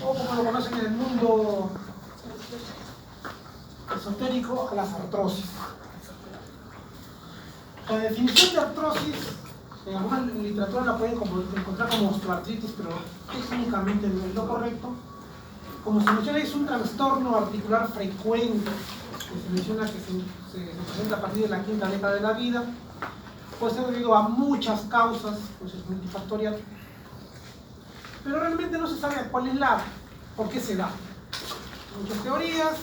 o como lo conocen en el mundo esotérico, a las artrosis. La definición de artrosis, en alguna literatura la pueden encontrar como osteoartritis, pero técnicamente no es lo correcto. Como se menciona, es un trastorno articular frecuente, que se menciona que se presenta a partir de la quinta década de la vida. Puede ser debido a muchas causas, pues es multifactorial. Pero realmente no se sabe cuál es por qué se da. Muchas teorías,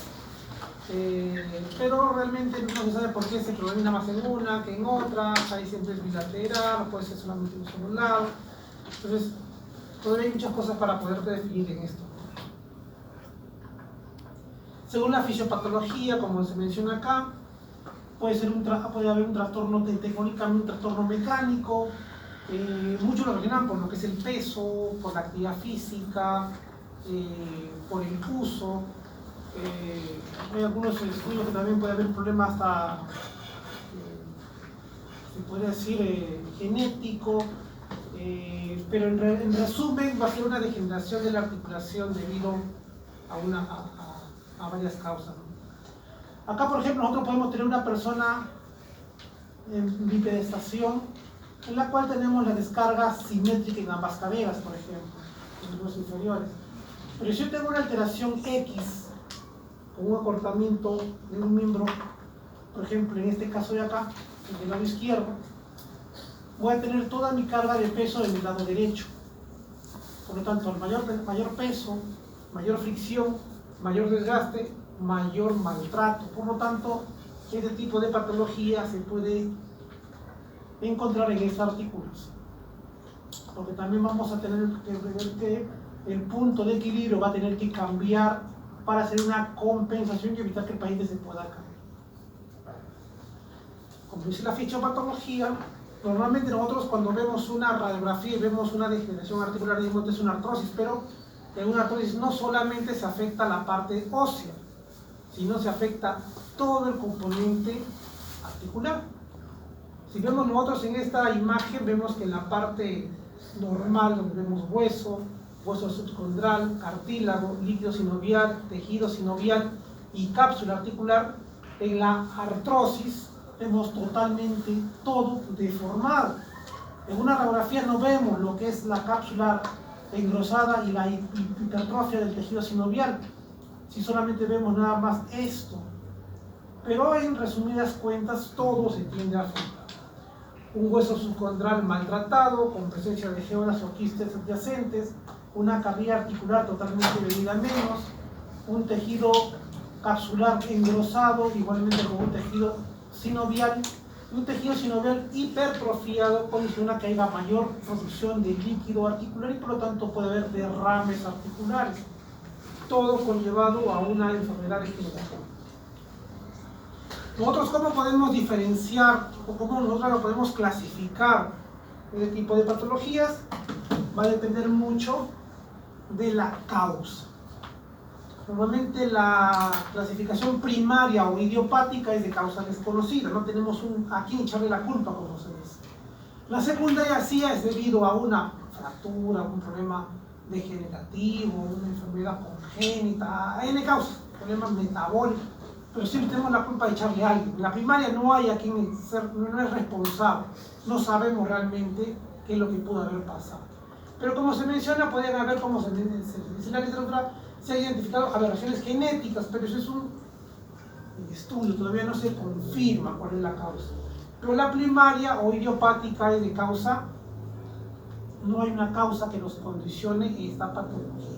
pero realmente no se sabe por qué se predomina más en una que en otra. Ahí siempre es bilateral, o puede ser solamente en un solo lado. Entonces, todavía hay muchas cosas para poder definir en esto. Según la fisiopatología, como se menciona acá, puede haber un trastorno tectónicamente, un trastorno mecánico. Muchos lo relacionan por lo que es el peso, por la actividad física, por el uso. Hay algunos estudios que también puede haber un problema hasta, se podría decir, genético, pero en resumen va a ser una degeneración de la articulación debido a varias causas. Acá, por ejemplo, nosotros podemos tener una persona en bipedestación, en la cual tenemos la descarga simétrica en ambas caderas, por ejemplo, en los miembros inferiores. Pero si yo tengo una alteración X, con un acortamiento de un miembro, por ejemplo, en este caso de acá, en el lado izquierdo, voy a tener toda mi carga de peso en el lado derecho. Por lo tanto, mayor peso, mayor fricción, mayor desgaste, mayor maltrato. Por lo tanto, este tipo de patología se puede encontrar en esta articulación. Porque también vamos a tener que ver que el punto de equilibrio va a tener que cambiar para hacer una compensación y evitar que el paciente se pueda caer. Como dice la fisiopatología, normalmente nosotros cuando vemos una radiografía y vemos una degeneración articular, decimos que es una artrosis, pero en una artrosis no solamente se afecta la parte ósea, sino se afecta todo el componente articular. Si vemos nosotros en esta imagen, vemos que en la parte normal, donde vemos hueso subcondral, cartílago, líquido sinovial, tejido sinovial y cápsula articular, en la artrosis vemos totalmente todo deformado. En una radiografía no vemos lo que es la cápsula engrosada y la hipertrofia del tejido sinovial, si solamente vemos nada más esto. Pero en resumidas cuentas todo se tiende a afectar. Un hueso subcondral maltratado, con presencia de géodas o quistes adyacentes, una carrilla articular totalmente venida menos, un tejido capsular engrosado, igualmente con un tejido sinovial hipertrofiado, condiciona que haya mayor producción de líquido articular y por lo tanto puede haber derrames articulares, todo conllevado a una enfermedad degenerativa. Nosotros, ¿cómo podemos diferenciar o cómo nosotros lo podemos clasificar este tipo de patologías? Va a depender mucho de la causa. Normalmente la clasificación primaria o idiopática es de causa desconocida, no tenemos a quién echarle la culpa, como se dice. La secundaria sí es debido a una fractura, un problema degenerativo, una enfermedad congénita, N causas, problemas metabólicos, pero siempre tenemos la culpa de echarle a alguien. En la primaria no hay a quien no es responsable, no sabemos realmente qué es lo que pudo haber pasado. Pero como se menciona, pueden haber, como se dice en la literatura, se han identificado aberraciones genéticas, pero eso es un estudio, todavía no se confirma cuál es la causa. Pero la primaria o idiopática es de causa, no hay una causa que nos condicione esta patología.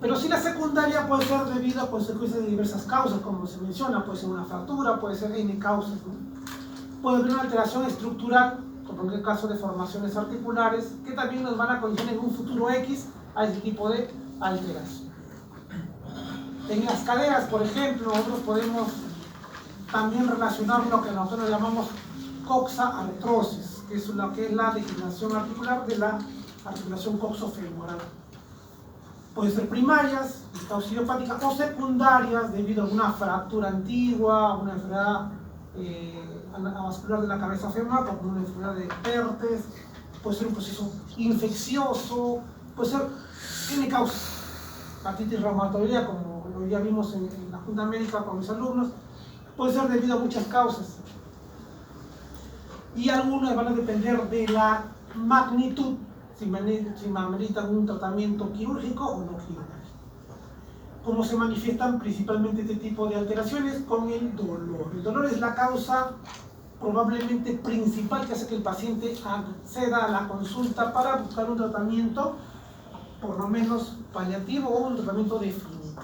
Pero sí la secundaria puede ser debido a consecuencias de diversas causas, como se menciona, puede ser una fractura, puede ser N causas, ¿no? Puede haber una alteración estructural, como en el caso de formaciones articulares, que también nos van a condicionar en un futuro X a ese tipo de alteración. En las caderas, por ejemplo, nosotros podemos también relacionar lo que nosotros llamamos coxartrosis, que es lo que es la degeneración articular de la articulación coxofemoral. Pueden ser primarias, causa idiopática, o secundarias debido a una fractura antigua, una enfermedad avascular de la cabeza femoral, como una enfermedad de Pertes, puede ser un proceso infeccioso, puede ser N causas. Artritis reumatoidea, como lo ya vimos en la Junta Médica con mis alumnos, puede ser debido a muchas causas. Y algunas van a depender de la magnitud, si ameritan un tratamiento quirúrgico o no quirúrgico. ¿Cómo se manifiestan principalmente este tipo de alteraciones? Con el dolor. El dolor es la causa probablemente principal que hace que el paciente acceda a la consulta para buscar un tratamiento, por lo menos paliativo o un tratamiento definitivo.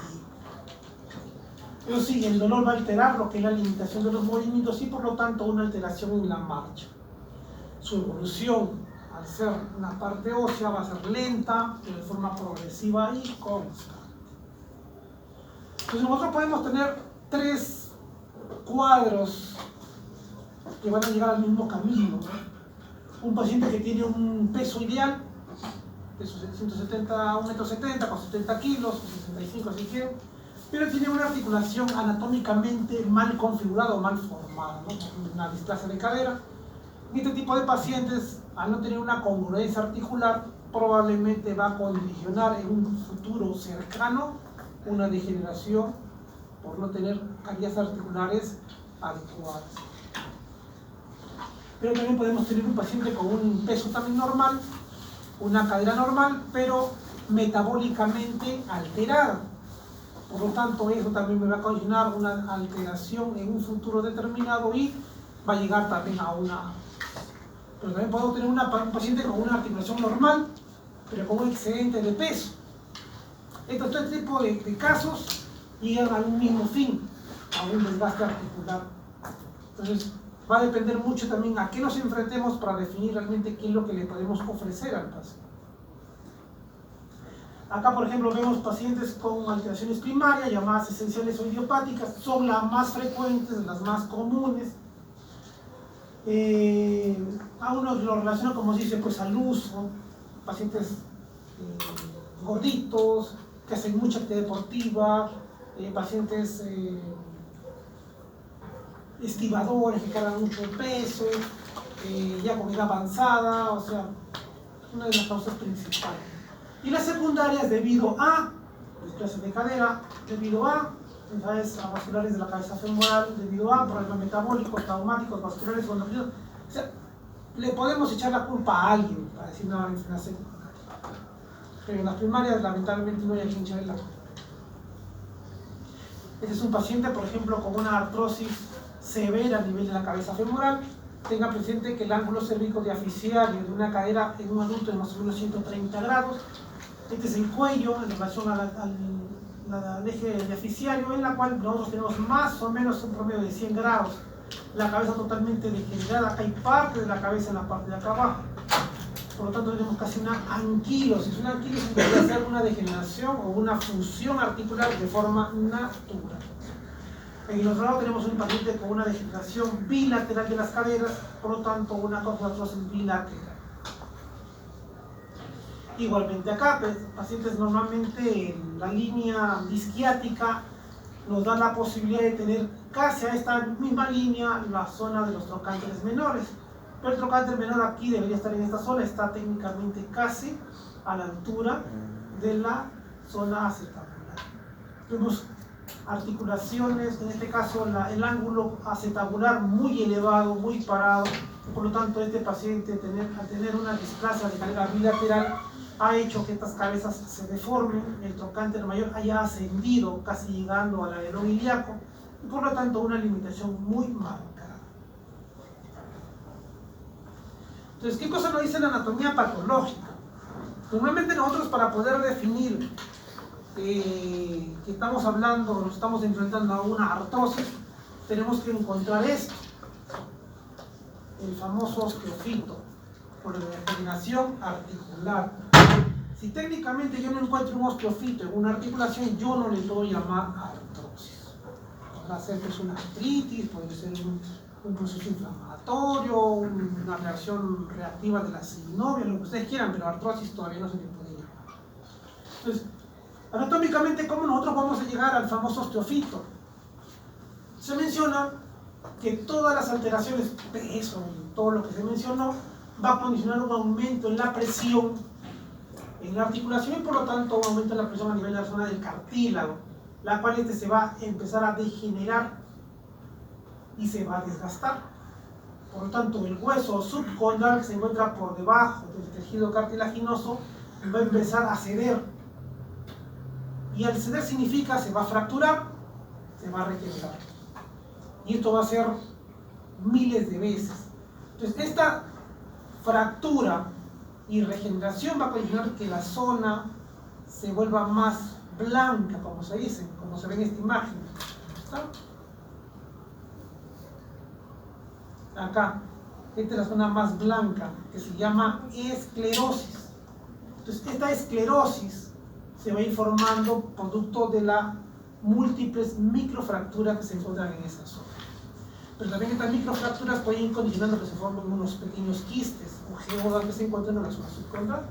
Pero sí, el dolor va a alterar lo que es la limitación de los movimientos y por lo tanto una alteración en la marcha. Su evolución, al ser una parte ósea, va a ser lenta, pero de forma progresiva y constante. Entonces nosotros podemos tener 3 cuadros que van a llegar al mismo camino, ¿no? Un paciente que tiene un peso ideal de 170, 1,70 m, con 70 kilos, o 65 si quieren, pero tiene una articulación anatómicamente mal configurada o mal formada, ¿no? Una displasia de cadera. Y este tipo de pacientes, al no tener una congruencia articular, probablemente va a condicionar en un futuro cercano una degeneración por no tener carillas articulares adecuadas. Pero también podemos tener un paciente con un peso también normal, una cadera normal, pero metabólicamente alterada. Por lo tanto, eso también me va a condicionar una alteración en un futuro determinado y va a llegar también a una... Pero también podemos tener un paciente con una articulación normal, pero con un excedente de peso. Este tipo de casos llegan a un mismo fin, a un desgaste articular. Entonces, va a depender mucho también a qué nos enfrentemos para definir realmente qué es lo que le podemos ofrecer al paciente. Acá, por ejemplo, vemos pacientes con alteraciones primarias, llamadas esenciales o idiopáticas, son las más frecuentes, las más comunes. A uno lo relaciona, como se dice, pues al uso, pacientes gorditos, que hacen mucha actividad deportiva, pacientes estibadores que cargan mucho peso, ya con edad avanzada, o sea, una de las causas principales. Y las secundarias debido a displasia de cadera, debido a enfermedades vasculares de la cabeza femoral, debido a problemas metabólicos, traumáticos, vasculares, o sea, le podemos echar la culpa a alguien para decir una enfermedad secundaria. Pero en las primarias, lamentablemente, no hay a quien echarle la culpa. Este es un paciente, por ejemplo, con una artrosis severa a nivel de la cabeza femoral. Tenga presente que el ángulo cérvico-diaficiario de una cadera en un adulto es más o menos 130 grados. Este es el cuello en relación al eje diaficiario, en la cual nosotros tenemos más o menos un promedio de 100 grados. La cabeza totalmente degenerada, acá hay parte de la cabeza en la parte de acá abajo. Por lo tanto tenemos casi una anquilosis. Una anquilosis puede ser una degeneración o una fusión articular de forma natural. En el otro lado tenemos un paciente con una degeneración bilateral de las caderas, por lo tanto una artrosis bilateral. Igualmente acá, pues, pacientes normalmente en la línea isquiática nos da la posibilidad de tener casi a esta misma línea la zona de los trocánteres menores. Pero el trocánter menor aquí debería estar en esta zona, está técnicamente casi a la altura de la zona acetabular. Vemos articulaciones, en este caso el ángulo acetabular muy elevado, muy parado. Por lo tanto, este paciente al tener una displasia de cadera bilateral ha hecho que estas cabezas se deformen, el trocánter mayor haya ascendido casi llegando al alerón ilíaco y por lo tanto una limitación muy marcada. Entonces, ¿qué cosa nos dice la anatomía patológica? Normalmente nosotros, para poder definir que estamos hablando, nos estamos enfrentando a una artrosis, tenemos que encontrar esto, el famoso osteofito, por la degeneración articular. Si técnicamente yo no encuentro un osteofito en una articulación, yo no le puedo llamar artrosis. Podrá ser pues una artritis, puede ser un proceso inflamatorio, una reacción reactiva de la sinovia, lo que ustedes quieran, pero artrosis todavía no se le puede llamar. Entonces, anatómicamente, ¿cómo nosotros vamos a llegar al famoso osteofito? Se menciona que todas las alteraciones, peso y todo lo que se mencionó, va a condicionar un aumento en la presión en la articulación y por lo tanto aumenta la presión a nivel de la zona del cartílago, la cual se va a empezar a degenerar y se va a desgastar. Por lo tanto, el hueso subcondral que se encuentra por debajo del tejido cartilaginoso va a empezar a ceder. Y al ceder significa se va a fracturar, se va a regenerar. Y esto va a ser miles de veces. Entonces, esta fractura y regeneración va a condicionar que la zona se vuelva más blanca, como se dice, como se ve en esta imagen. ¿Está? Acá, esta es la zona más blanca, que se llama esclerosis. Entonces, esta esclerosis se va a ir formando producto de las múltiples microfracturas que se encuentran en esa zona. Pero también estas microfracturas pueden ir condicionando que se formen unos pequeños quistes o geodas que se encuentran en la zona subcondral.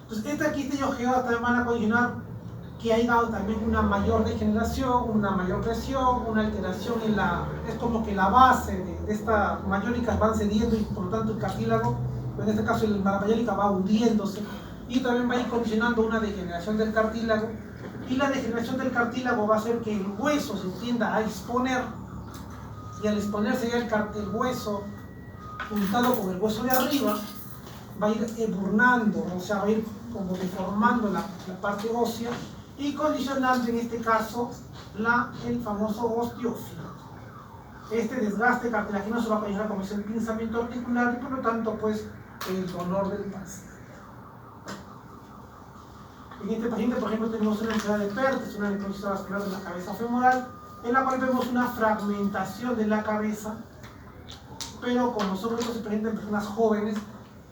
Entonces, esta quiste y geodas también van a condicionar que haya también una mayor degeneración, una mayor presión, una alteración en la... Es como que la base de estas mayólicas van cediendo y por lo tanto el cartílago, en este caso la mayólica va hundiéndose y también va a ir condicionando una degeneración del cartílago. Y la degeneración del cartílago va a hacer que el hueso se tienda a exponer y al exponerse ya el hueso juntado con el hueso de arriba va a ir eburnando, o sea, va a ir como deformando la parte ósea y condicionando en este caso el famoso osteófilo. Este desgaste cartilaginoso va a condicionar como es el pinzamiento articular y por lo tanto pues el dolor del paciente. En este paciente, por ejemplo, tenemos una enfermedad de Perthes, una necrosis vascular de la cabeza femoral, en la cual vemos una fragmentación de la cabeza, pero como son estos presentes en personas jóvenes,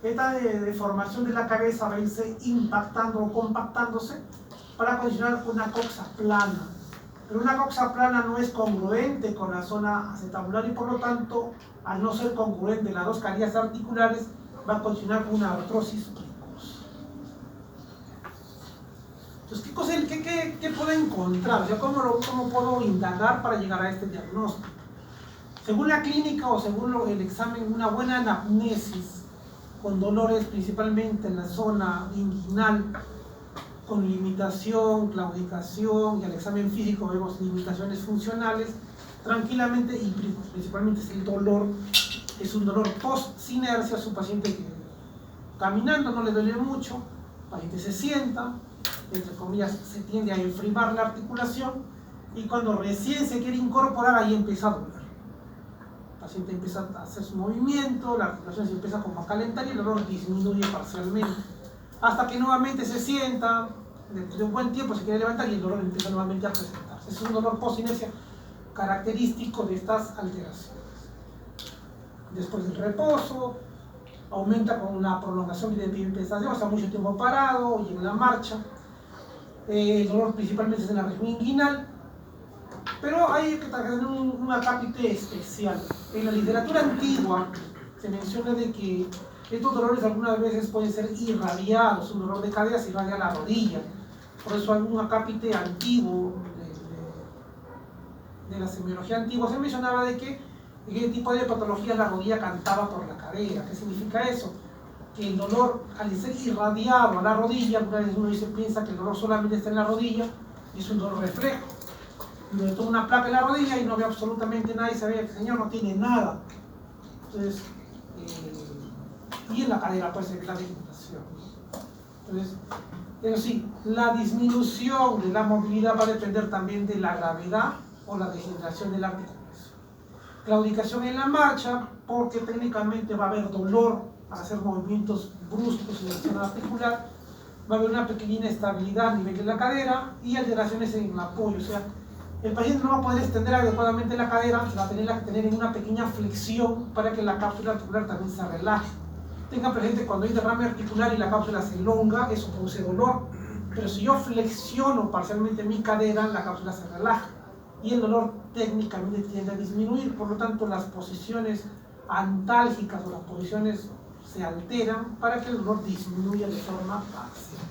esta deformación de la cabeza va a irse impactando o compactándose para condicionar una coxa plana. Pero una coxa plana no es congruente con la zona acetabular y por lo tanto, al no ser congruente las dos carillas articulares, va a condicionar una artrosis precoz. Entonces, ¿qué puedo encontrar? O sea, ¿cómo puedo indagar para llegar a este diagnóstico? Según la clínica o según el examen, una buena anamnesis con dolores principalmente en la zona inguinal, con limitación, claudicación, y al examen físico vemos limitaciones funcionales, tranquilamente, y principalmente es el dolor, es un dolor post-sinercia, su paciente que caminando no le duele mucho, el paciente se sienta, entre comillas, se tiende a enfriar la articulación, y cuando recién se quiere incorporar, ahí empieza a doler. El paciente empieza a hacer su movimiento, la articulación se empieza como a calentar y el dolor disminuye parcialmente. Hasta que nuevamente se sienta, después de un buen tiempo se quiere levantar y el dolor empieza nuevamente a presentarse. Es un dolor post-inercia característico de estas alteraciones. Después del reposo, aumenta con una prolongación de pigmentación, o sea, mucho tiempo parado y en la marcha. El dolor principalmente es en la región inguinal, pero hay que tener un acápite especial. En la literatura antigua se menciona de que estos dolores algunas veces pueden ser irradiados, un dolor de cadera se irradia a la rodilla, por eso algún acápite antiguo de la semiología antigua se mencionaba de que en este tipo de patologías la rodilla cantaba por la cadera. ¿Qué significa eso? Que el dolor, al ser irradiado a la rodilla, alguna vez uno piensa que el dolor solamente está en la rodilla y es un dolor reflejo. Uno toma una placa en la rodilla y no ve absolutamente nada y se ve que el señor no tiene nada. Entonces, y en la cadera puede ser la degeneración. Entonces, pero sí, la disminución de la movilidad va a depender también de la gravedad o la degeneración de la articulación. Claudicación en la marcha, porque técnicamente va a haber dolor al hacer movimientos bruscos en la zona articular, va a haber una pequeña inestabilidad a nivel de la cadera y alteraciones en el apoyo. O sea, el paciente no va a poder extender adecuadamente la cadera, se va a tener que tener en una pequeña flexión para que la cápsula articular también se relaje. Tengan presente, cuando hay derrame articular y la cápsula se elonga, eso produce dolor, pero si yo flexiono parcialmente mi cadera, la cápsula se relaja y el dolor técnicamente tiende a disminuir. Por lo tanto, las posiciones antálgicas o las posiciones se alteran para que el dolor disminuya de forma parcial.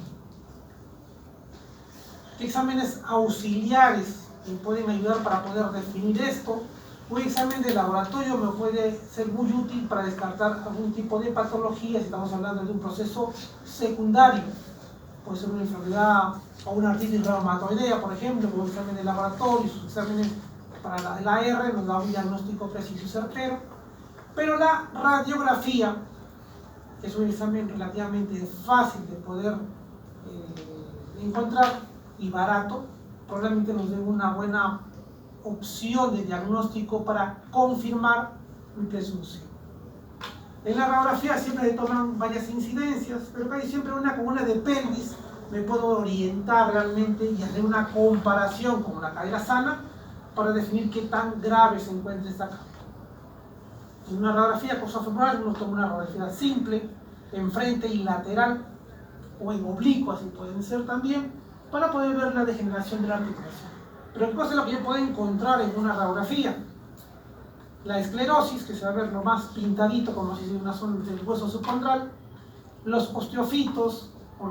¿Qué exámenes auxiliares me pueden ayudar para poder definir esto? Un examen de laboratorio me puede ser muy útil para descartar algún tipo de patología si estamos hablando de un proceso secundario. Puede ser una enfermedad o una artritis reumatoidea, por ejemplo, con un examen de laboratorio, sus exámenes para la AR nos da un diagnóstico preciso y certero. Pero la radiografía, que es un examen relativamente fácil de poder encontrar y barato, probablemente nos dé una buena opción de diagnóstico para confirmar mi presunción. En la radiografía siempre se toman varias incidencias, pero hay siempre una con una de pelvis, me puedo orientar realmente y hacer una comparación con una cadera sana para definir qué tan grave se encuentra esta cadera. En una radiografía coxofemoral uno toma una radiografía simple, enfrente y lateral, o en oblicuo, así pueden ser también, para poder ver la degeneración de la articulación. Pero ¿qué cosa es lo que yo puedo encontrar en una radiografía? La esclerosis, que se va a ver lo más pintadito, como si fuera una zona del hueso subcondral, los osteofitos, o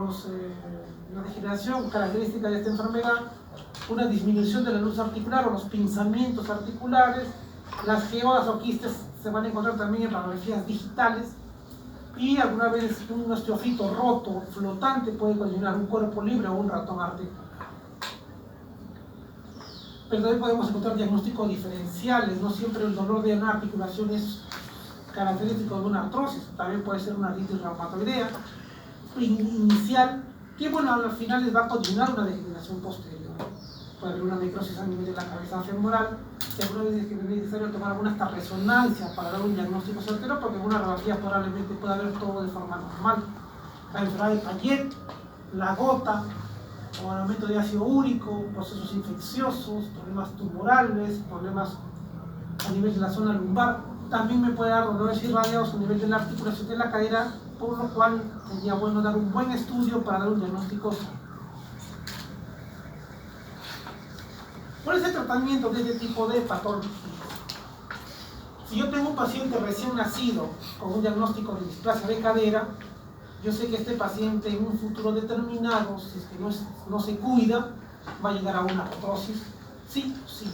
la degeneración característica de esta enfermedad, una disminución de la luz articular o los pinzamientos articulares, las geodas o quistes se van a encontrar también en radiografías digitales, y alguna vez un osteofito roto, flotante, puede condicionar un cuerpo libre o un ratón articular. Pero también podemos encontrar diagnósticos diferenciales, no siempre el dolor de una articulación es característico de una artrosis, también puede ser una artritis reumatoidea inicial, que bueno, al final les va a condicionar una degeneración posterior. Puede haber una necrosis a nivel de la cabeza femoral, que alguna vez es necesario tomar alguna hasta resonancia para dar un diagnóstico certero, porque en una radiografía probablemente pueda haber todo de forma normal. La enfermedad de Payet, la gota, o aumento de ácido úrico, procesos infecciosos, problemas tumorales, problemas a nivel de la zona lumbar, también me puede dar dolores irradiados a nivel de la articulación de la cadera, por lo cual sería bueno dar un buen estudio para dar un diagnóstico. ¿Cuál es el tratamiento de este tipo de patologías? Si yo tengo un paciente recién nacido con un diagnóstico de displasia de cadera, yo sé que este paciente en un futuro determinado, si es que no se cuida, va a llegar a una artrosis, sí o sí.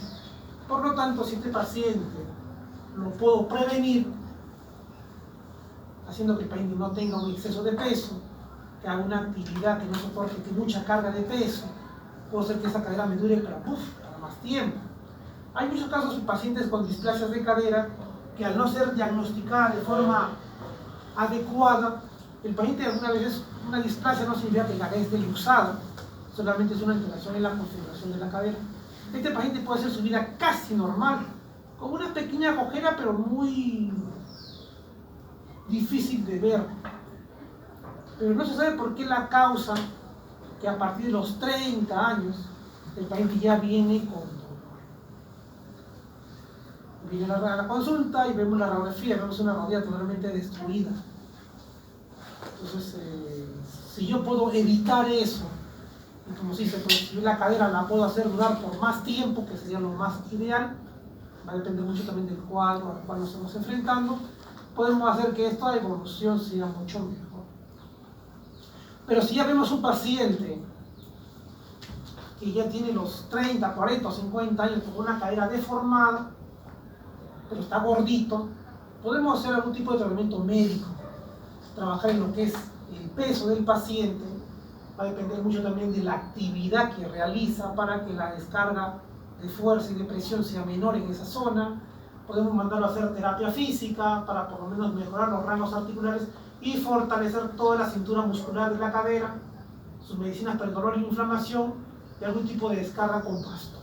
Por lo tanto, si este paciente lo puedo prevenir, haciendo que el paciente no tenga un exceso de peso, que haga una actividad que no soporte mucha carga de peso, puedo hacer que esa cadera me dure para más tiempo. Hay muchos casos de pacientes con displasias de cadera que al no ser diagnosticada de forma adecuada, el paciente alguna vez es una displasia, no significa que la cadera esté luxada, solamente es una alteración en la configuración de la cadera. Este paciente puede hacer su vida casi normal, con una pequeña cojera, pero muy difícil de ver. Pero no se sabe por qué la causa que a partir de los 30 años el paciente ya viene con dolor. Viene a la consulta y vemos la radiografía, vemos una rodilla totalmente destruida. Entonces, si yo puedo evitar eso, y como se dice, pues, si la cadera la puedo hacer durar por más tiempo, que sería lo más ideal, va a depender mucho también del cuadro al cual nos estamos enfrentando, podemos hacer que esta evolución sea mucho mejor. Pero si ya vemos un paciente que ya tiene los 30, 40 o 50 años con una cadera deformada, pero está gordito, podemos hacer algún tipo de tratamiento médico, trabajar en lo que es el peso del paciente, va a depender mucho también de la actividad que realiza para que la descarga de fuerza y de presión sea menor en esa zona. Podemos mandarlo a hacer terapia física para por lo menos mejorar los rangos articulares y fortalecer toda la cintura muscular de la cadera, sus medicinas para el dolor y la inflamación y algún tipo de descarga con bastón.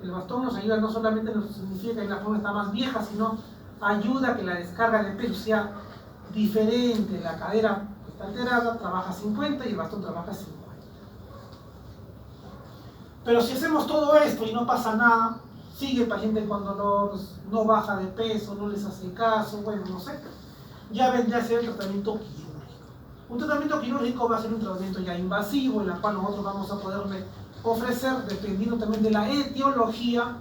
El bastón nos ayuda, no solamente nos significa que la forma está más vieja, sino ayuda a que la descarga de peso sea diferente. La cadera está alterada, trabaja 50 y el bastón trabaja 50. Pero si hacemos todo esto y no pasa nada, sigue el paciente con dolor, no baja de peso, no les hace caso, bueno, no sé, ya vendría a ser el tratamiento quirúrgico. Un tratamiento quirúrgico va a ser un tratamiento ya invasivo, en el cual nosotros vamos a poderle ofrecer, dependiendo también de la etiología,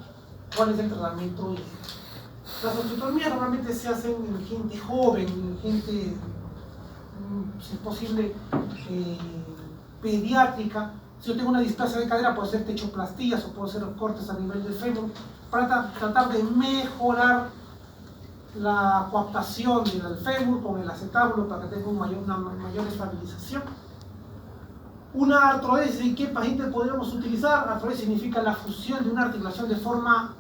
cuál es el tratamiento ideal. Las osteotomías normalmente se hacen en gente joven, en gente, si es posible, pediátrica. Si yo tengo una displasia de cadera, puedo hacer techoplastías o puedo hacer cortes a nivel del fémur para tratar de mejorar la coaptación del fémur con el acetábulo para que tenga una mayor estabilización. Una artrodesis, ¿en qué paciente podríamos utilizar? Artrodesis significa la fusión de una articulación de forma,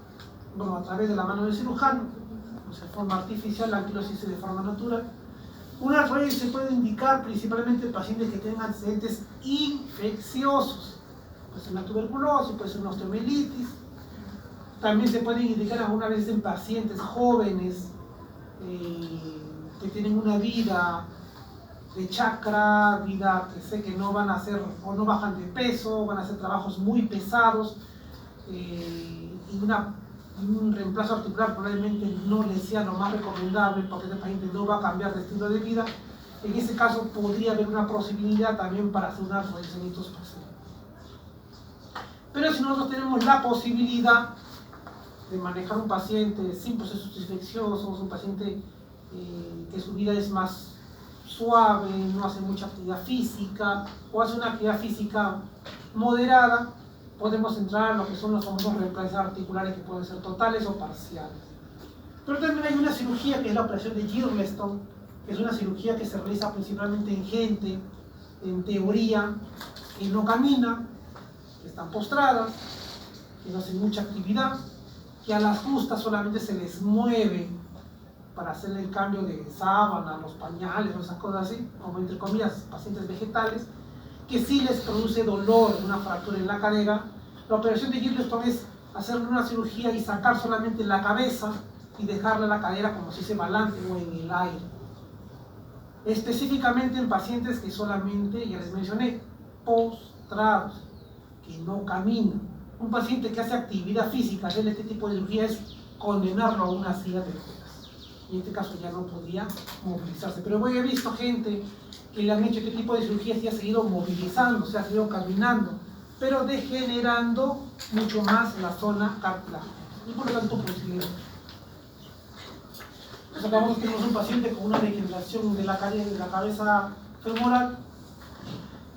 bueno, a través de la mano del cirujano, o sea, de forma artificial, la anquilosis de forma natural. Una artrodesis se puede indicar principalmente en pacientes que tengan antecedentes infecciosos. Puede ser una tuberculosis, puede ser una osteomielitis. También se pueden indicar alguna vez en pacientes jóvenes que tienen una vida de chakra, vida que sé que no van a hacer o no bajan de peso, van a hacer trabajos muy pesados y un reemplazo articular probablemente no les sea lo más recomendable porque este paciente no va a cambiar de estilo de vida. En ese caso podría haber una posibilidad también para hacer una artrodesis en estos pacientes. Pero si nosotros tenemos la posibilidad de manejar un paciente sin procesos infecciosos, un paciente que su vida es más suave, no hace mucha actividad física o hace una actividad física moderada, podemos entrar a lo que son los famosos reemplazos articulares que pueden ser totales o parciales. Pero también hay una cirugía que es la operación de Girlestone, que es una cirugía que se realiza principalmente en gente, en teoría, que no camina, que están postradas, que no hacen mucha actividad, que a las justas solamente se les mueve para hacer el cambio de sábana, los pañales o esas cosas así, como entre comillas, pacientes vegetales, que sí les produce dolor, una fractura en la cadera. La operación de Girlestone es hacerle una cirugía y sacar solamente la cabeza y dejarle la cadera como si se balance o en el aire. Específicamente en pacientes que solamente, ya les mencioné, postrados, que no caminan. Un paciente que hace actividad física, hacerle este tipo de cirugía es condenarlo a una silla de ruedas. Y en este caso ya no podría movilizarse. Pero he visto gente que le han hecho este tipo de cirugías y ha seguido movilizando, se ha seguido caminando, pero degenerando mucho más la zona cartilaginosa. Y por lo tanto, posible. Nos acabamos que tenemos un paciente con una degeneración de la cabeza femoral.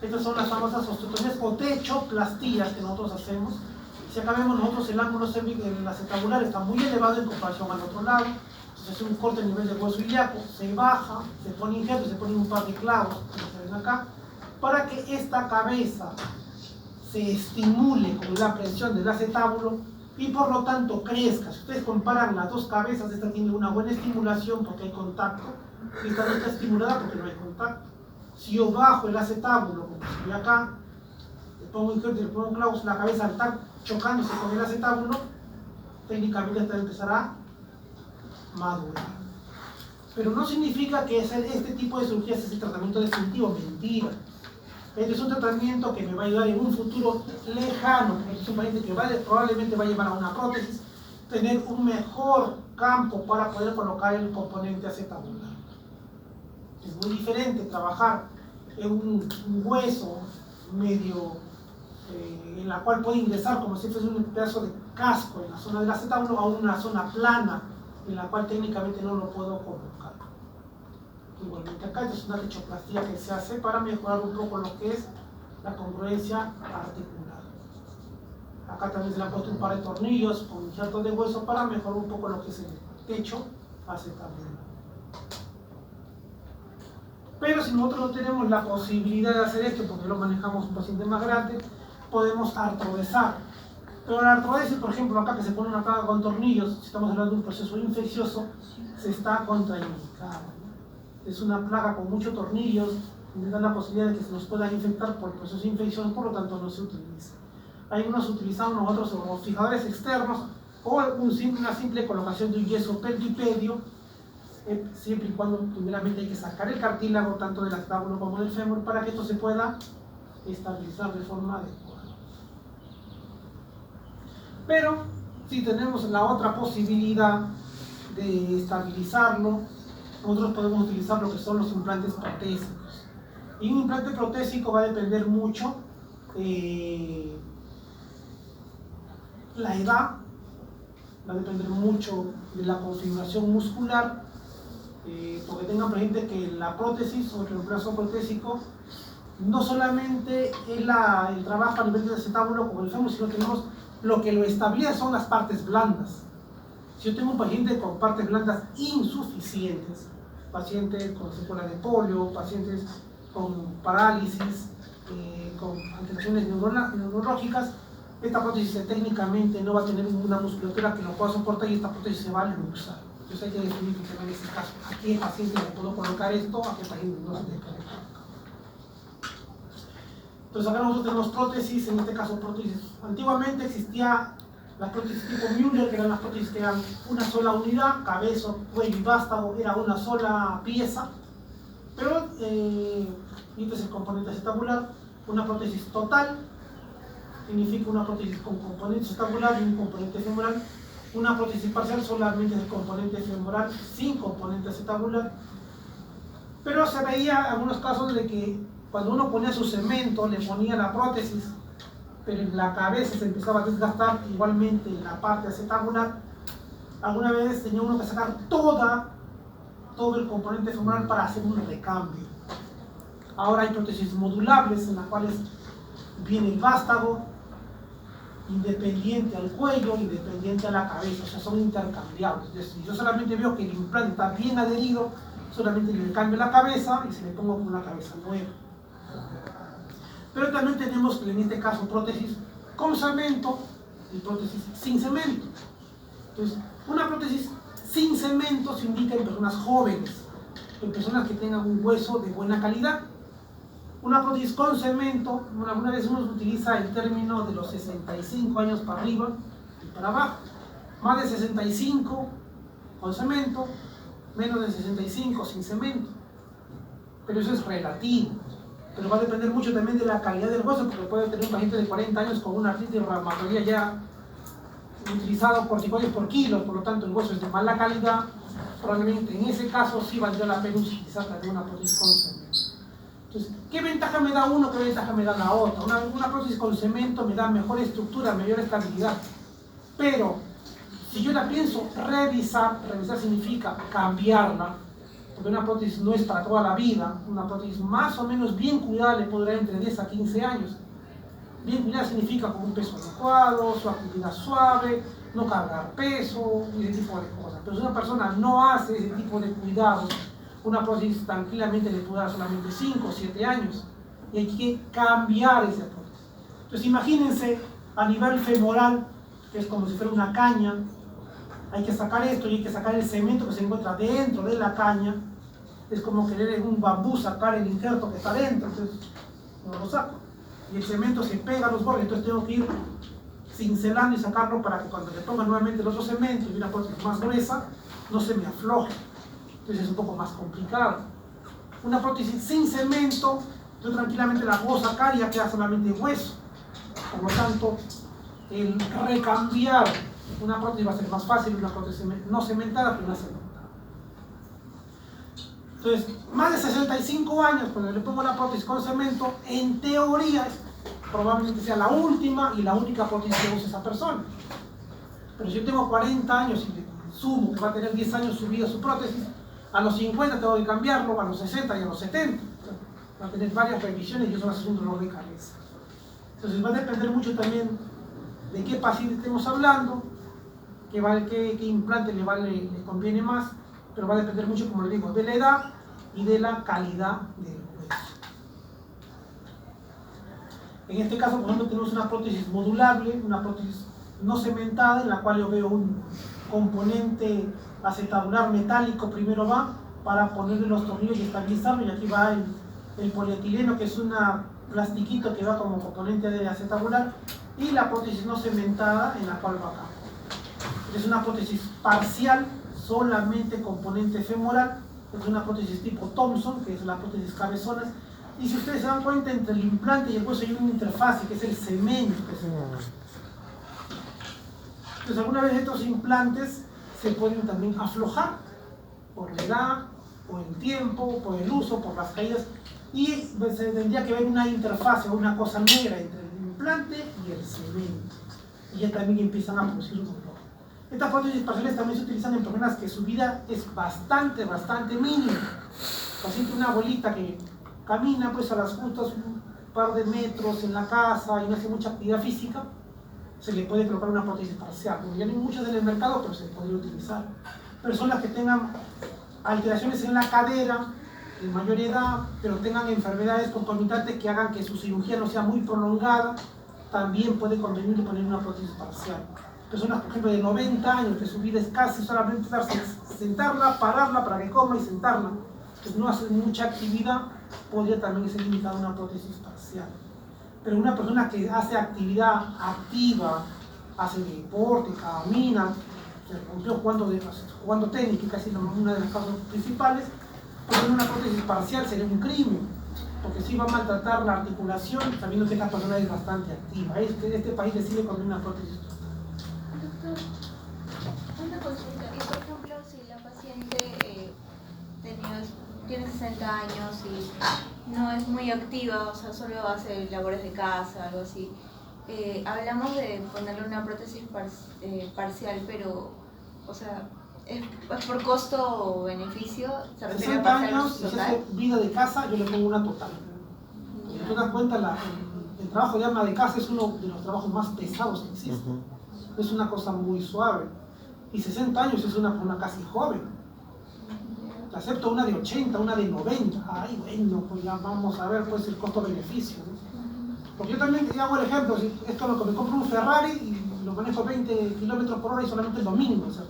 Estas son las famosas osteotomías o techoplastías que nosotros hacemos. Si acá vemos nosotros el ángulo el acetabular está muy elevado en comparación al otro lado. Se hace un corte a nivel de hueso ilíaco, se baja, se pone injerto, se pone un par de clavos, como se ven acá, para que esta cabeza se estimule con la presión del acetábulo y por lo tanto crezca. Si ustedes comparan las dos cabezas, esta tiene una buena estimulación porque hay contacto, y esta no está estimulada porque no hay contacto. Si yo bajo el acetábulo, como se ve acá, le pongo injerto y le pongo clavos, la cabeza al estar chocándose con el acetábulo, técnicamente esta empezará madurar. Pero no significa que este tipo de cirugías es el tratamiento definitivo, mentira. Este es un tratamiento que me va a ayudar en un futuro lejano, porque es un paciente que probablemente va a llevar a una prótesis, tener un mejor campo para poder colocar el componente acetabular. Es muy diferente trabajar en un hueso medio en la cual puede ingresar como si fuese un pedazo de casco en la zona del acetábulo a una zona plana en la cual técnicamente no lo puedo colocar. Igualmente acá, esta es una techoplastía que se hace para mejorar un poco lo que es la congruencia articular. Acá también se le ha puesto un par de tornillos con injertos de hueso para mejorar un poco lo que es el techo acetabular. Pero si nosotros no tenemos la posibilidad de hacer esto porque lo manejamos un paciente más grande, podemos artrodesar. Pero la artrodesis, por ejemplo, acá que se pone una placa con tornillos, si estamos hablando de un proceso infeccioso, se está contraindicado. Es una placa con muchos tornillos, que da la posibilidad de que se nos pueda infectar por el proceso infeccioso, por lo tanto no se utiliza. Hay unos utilizamos nosotros como fijadores externos o una simple colocación de un yeso pelvipedio, siempre y cuando primeramente hay que sacar el cartílago tanto del acetábulo como del fémur para que esto se pueda estabilizar de forma adecuada. Pero si tenemos la otra posibilidad de estabilizarlo, nosotros podemos utilizar lo que son los implantes protésicos. Y un implante protésico va a depender mucho la edad, va a depender mucho de la configuración muscular, porque tengan presente que la prótesis o el reemplazo protésico no solamente es el trabajo a nivel del acetábulo como el fémur, sino tenemos lo que lo estabiliza son las partes blandas. Si yo tengo un paciente con partes blandas insuficientes, pacientes con secuela de polio, pacientes con parálisis, con alteraciones neurológicas, esta prótesis técnicamente no va a tener ninguna musculatura que lo pueda soportar y esta prótesis se va a luxar. Entonces hay que definir en este caso a qué paciente le puedo colocar esto, a qué paciente no se le puede colocar. Entonces acá nosotros tenemos prótesis, en este caso prótesis. Antiguamente existía las prótesis tipo Müller, que eran las prótesis que eran una sola unidad, cabeza, cuello y vástago, era una sola pieza. Pero, y este es el componente acetabular, una prótesis total, significa una prótesis con componente acetabular y un componente femoral. Una prótesis parcial solamente es el componente femoral sin componente acetabular. Pero se veía algunos casos de que cuando uno ponía su cemento, le ponía la prótesis, pero en la cabeza se empezaba a desgastar igualmente la parte acetabular. Alguna vez tenía uno que sacar todo el componente femoral para hacer un recambio. Ahora hay prótesis modulables en las cuales viene el vástago independiente al cuello, independiente a la cabeza, o sea, son intercambiables. Entonces, si yo solamente veo que el implante está bien adherido, solamente le cambio la cabeza y se le pongo con una cabeza nueva. Pero también tenemos, en este caso, prótesis con cemento y prótesis sin cemento. Entonces, una prótesis sin cemento se indica en personas jóvenes, en personas que tengan un hueso de buena calidad. Una prótesis con cemento, alguna vez uno utiliza el término de los 65 años para arriba y para abajo. Más de 65 con cemento, menos de 65 sin cemento. Pero eso es relativo. Pero va a depender mucho también de la calidad del hueso, porque puede tener un paciente de 40 años con una artritis reumatoidea ya utilizado corticoides por kilos, por lo tanto el hueso es de mala calidad. Probablemente en ese caso sí valdría la pena utilizar también una prótesis con cemento. Entonces, ¿qué ventaja me da uno? ¿Qué ventaja me da la otra? Una prótesis con cemento me da mejor estructura, mayor estabilidad. Pero, si yo la pienso revisar significa cambiarla, porque una prótesis no es para toda la vida. Una prótesis más o menos bien cuidada le podrá entre 10 a 15 años. Bien cuidada significa con un peso adecuado, su actividad suave, no cargar peso y ese tipo de cosas. Pero si una persona no hace ese tipo de cuidados, una prótesis tranquilamente le puede dar solamente 5 o 7 años y hay que cambiar esa prótesis. Entonces imagínense a nivel femoral, que es como si fuera una caña, hay que sacar esto y hay que sacar el cemento que se encuentra dentro de la caña. Es como querer en un bambú sacar el injerto que está dentro, entonces no lo saco. Y el cemento se pega a los bordes, entonces tengo que ir cincelando y sacarlo para que cuando le ponga nuevamente el otro cemento y una prótesis más gruesa, no se me afloje. Entonces es un poco más complicado. Una prótesis sin cemento, yo tranquilamente la puedo sacar y ya queda solamente hueso. Por lo tanto, el recambiar una prótesis va a ser más fácil, una prótesis no cementada que una cementada. Entonces, más de 65 años, cuando le pongo la prótesis con cemento, en teoría, probablemente sea la última y la única prótesis que use esa persona. Pero si yo tengo 40 años y le sumo que va a tener 10 años subida su prótesis, a los 50 tengo que cambiarlo, a los 60 y a los 70. Va a tener varias revisiones y eso va a ser un dolor de cabeza. Entonces va a depender mucho también de qué paciente estemos hablando, qué implante le conviene más, pero va a depender mucho, como le digo, de la edad y de la calidad del hueso. En este caso, por ejemplo, tenemos una prótesis modulable, una prótesis no cementada, en la cual yo veo un componente acetabular metálico, primero va para ponerle los tornillos y estabilizarlo, y aquí va el polietileno, que es un plastiquito que va como componente de acetabular, y la prótesis no cementada, en la cual va acá. Es una prótesis parcial, solamente componente femoral, es una prótesis tipo Thompson, que es la prótesis cabezonas, y si ustedes se dan cuenta, entre el implante y el hueso hay una interfase, que es el cemento. Entonces, alguna vez estos implantes se pueden también aflojar por la edad, por el tiempo, por el uso, por las caídas, y se tendría que ver una interfase o una cosa negra entre el implante y el cemento, y ya también empiezan a producir un dolor. Estas prótesis parciales también se utilizan en personas que su vida es bastante mínima. Paciente, una abuelita que camina pues a las justas un par de metros en la casa y no hace mucha actividad física, se le puede colocar una prótesis parcial. Porque ya no hay muchas en el mercado, pero se podría utilizar. Personas que tengan alteraciones en la cadera, de mayor edad, pero tengan enfermedades concomitantes que hagan que su cirugía no sea muy prolongada, también puede convenir poner una prótesis parcial. Personas, por ejemplo, de 90 años, que su vida es casi solamente sentarla, pararla para que coma y sentarla, que no hace mucha actividad, podría también ser indicada una prótesis parcial. Pero una persona que hace actividad activa, hace deporte, camina, se rompió jugando tenis, que casi es una de las causas principales, poner una prótesis parcial sería un crimen, porque sí va a maltratar la articulación, sabiendo que esta persona es bastante activa. Este país decide poner una prótesis. Doctor, una consulta. Y por ejemplo, si la paciente tiene 60 años y no es muy activa, o sea, solo hace labores de casa, algo así, hablamos de ponerle una prótesis parcial, pero, o sea, ¿es por costo o beneficio? ¿Se refiere a 60 años, si hace vida de casa, yo le pongo una total. Si te das cuenta, el trabajo de ama de casa es uno de los trabajos más pesados que existen. Es una cosa muy suave. Y 60 años es una persona casi joven. Te acepto una de 80, una de 90. Ay, bueno, pues ya vamos a ver pues el costo-beneficio, ¿no? Porque yo también hago el ejemplo, si esto lo que me compro un Ferrari y lo manejo 20 kilómetros por hora y solamente el domingo, o sea,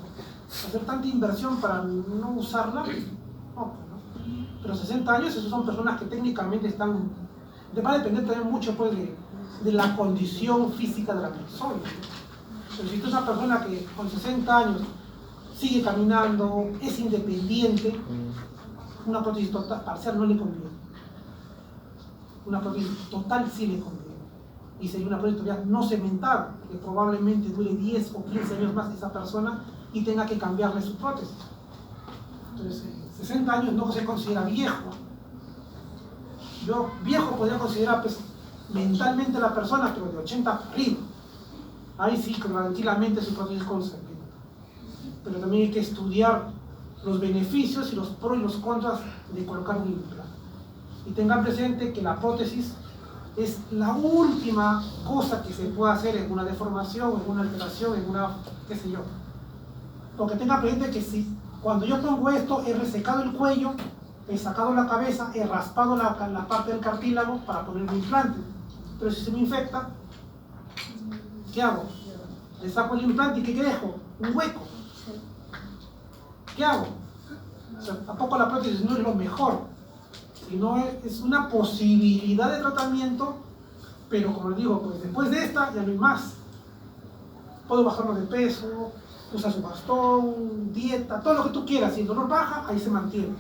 hacer tanta inversión para no usarla, no, pues no. Pero 60 años, esos son personas que técnicamente están, va a depender también mucho pues de la condición física de la persona. Pero si tú eres una persona que con 60 años sigue caminando, es independiente, una prótesis parcial no le conviene. Una prótesis total sí le conviene. Y sería una prótesis todavía no cementada, que probablemente dure 10 o 15 años más esa persona y tenga que cambiarle su prótesis. Entonces, 60 años no se considera viejo. Yo viejo podría considerar pues, mentalmente la persona, pero de 80 para arriba. Ahí sí, tranquilamente su prótesis conserva. Pero también hay que estudiar los beneficios y los pros y los contras de colocar un implante. Y tengan presente que la prótesis es la última cosa que se puede hacer en una deformación, en una alteración, en una, qué sé yo. Porque tengan presente que si cuando yo pongo esto, he resecado el cuello, he sacado la cabeza, he raspado la parte del cartílago para poner un implante. Pero si se me infecta, ¿qué hago? Le saco el implante y ¿qué dejo? Un hueco. ¿Qué hago? O sea, tampoco la prótesis no es lo mejor, sino es una posibilidad de tratamiento, pero como les digo, pues después de esta ya no hay más. Puedo bajarlo de peso, usar su bastón, dieta, todo lo que tú quieras. Si el dolor baja, ahí se mantiene.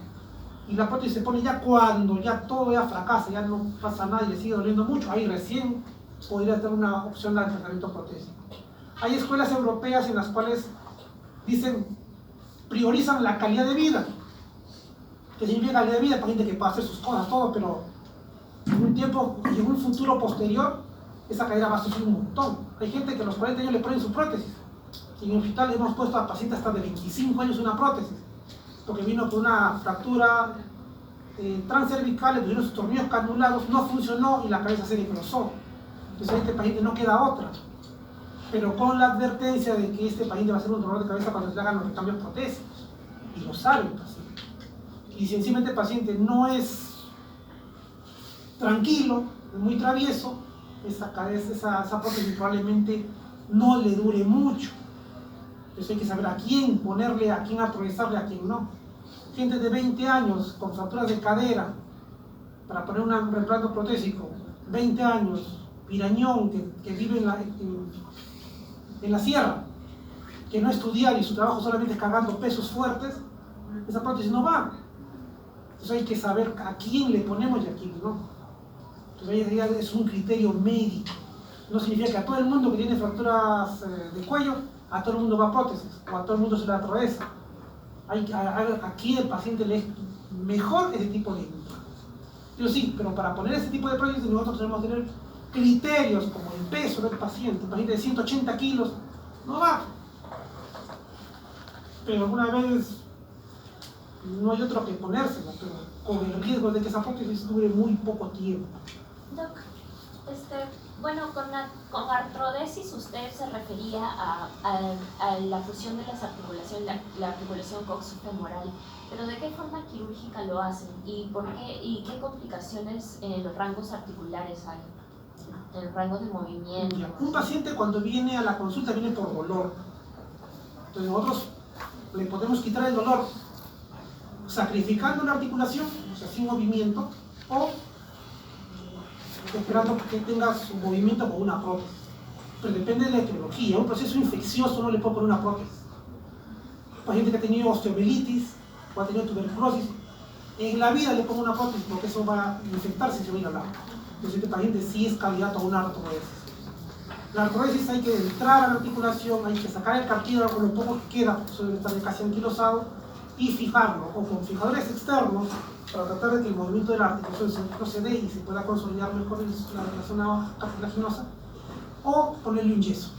Y la prótesis se pone ya cuando ya todo ya fracasa, ya no pasa nada y le sigue doliendo mucho, ahí recién podría tener una opción de tratamiento protésico. Hay escuelas europeas en las cuales dicen, priorizan la calidad de vida. Que significa calidad de vida para gente que puede hacer sus cosas, todo, pero en un tiempo y en un futuro posterior, esa caída va a sufrir un montón. Hay gente que a los 40 años le ponen su prótesis. Y en el hospital hemos puesto a pacientes hasta de 25 años una prótesis, porque vino con una fractura transcervical, le pusieron sus tornillos canulados, no funcionó y la cabeza se necrosó. Entonces a este paciente no queda otra. Pero con la advertencia de que este paciente va a ser un dolor de cabeza cuando se le hagan los cambios protésicos. Y lo sabe el paciente. Y si encima este paciente no es tranquilo, es muy travieso, esa prótesis probablemente no le dure mucho. Entonces hay que saber a quién ponerle, a quién atravesarle, a quién no. Gente de 20 años con fracturas de cadera para poner un reemplazo protésico, 20 años, pirañón, que vive en la sierra, que no estudiar y su trabajo solamente es cargando pesos fuertes, esa prótesis no va. Entonces hay que saber a quién le ponemos y a quién no. Entonces ahí es un criterio médico. No significa que a todo el mundo que tiene fracturas de cuello, a todo el mundo va a prótesis, o a todo el mundo se le atraviesa. Aquí el paciente le es mejor ese tipo de implante. Pero sí, pero para poner ese tipo de prótesis nosotros tenemos que tener criterios como el peso del paciente. Un paciente de 180 kilos no va. Pero alguna vez no hay otro que ponérsela, pero con el riesgo de que esa prótesis dure muy poco tiempo. Doc, bueno, con artrodesis usted se refería a la fusión de las articulaciones, la articulación coxofemoral, pero ¿de qué forma quirúrgica lo hacen? ¿Y por qué? ¿Y qué complicaciones en los rangos articulares hay? En el rango de movimiento. Un paciente cuando viene a la consulta viene por dolor. Entonces nosotros le podemos quitar el dolor sacrificando la articulación, o sea, sin movimiento, o esperando que tenga su movimiento con una prótesis. Pero depende de la etiología. Un proceso infeccioso no le puedo poner una prótesis. Un paciente que ha tenido osteomielitis o ha tenido tuberculosis, en la vida le pongo una prótesis porque eso va a infectarse y se va a ir al lado. Entonces este paciente sí es candidato a una artrodesis. La artrodesis hay que entrar a la articulación, hay que sacar el cartílago con lo poco que queda, porque suele estar casi anquilosado, y fijarlo, o con fijadores externos, para tratar de que el movimiento de la articulación no se dé y se pueda consolidar mejor la zona cartilaginosa, o ponerle un yeso.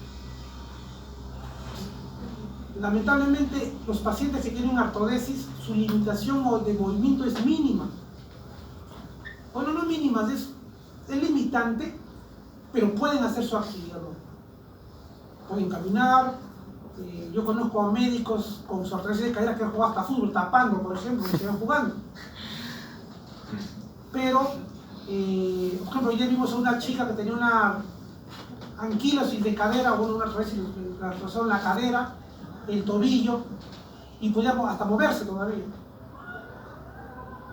Lamentablemente, los pacientes que tienen artrodesis, su limitación de movimiento es mínima. Bueno, no mínima, es limitante, pero pueden hacer su actividad. Pueden caminar. Yo conozco a médicos con su artrodesis de cadera que han jugado hasta fútbol, tapando, por ejemplo, y se van jugando. Pero, por ejemplo, ayer vimos a una chica que tenía una anquilosis de cadera, bueno, una artrodesis, la artrosis en la cadera, el tobillo, y podía hasta moverse todavía.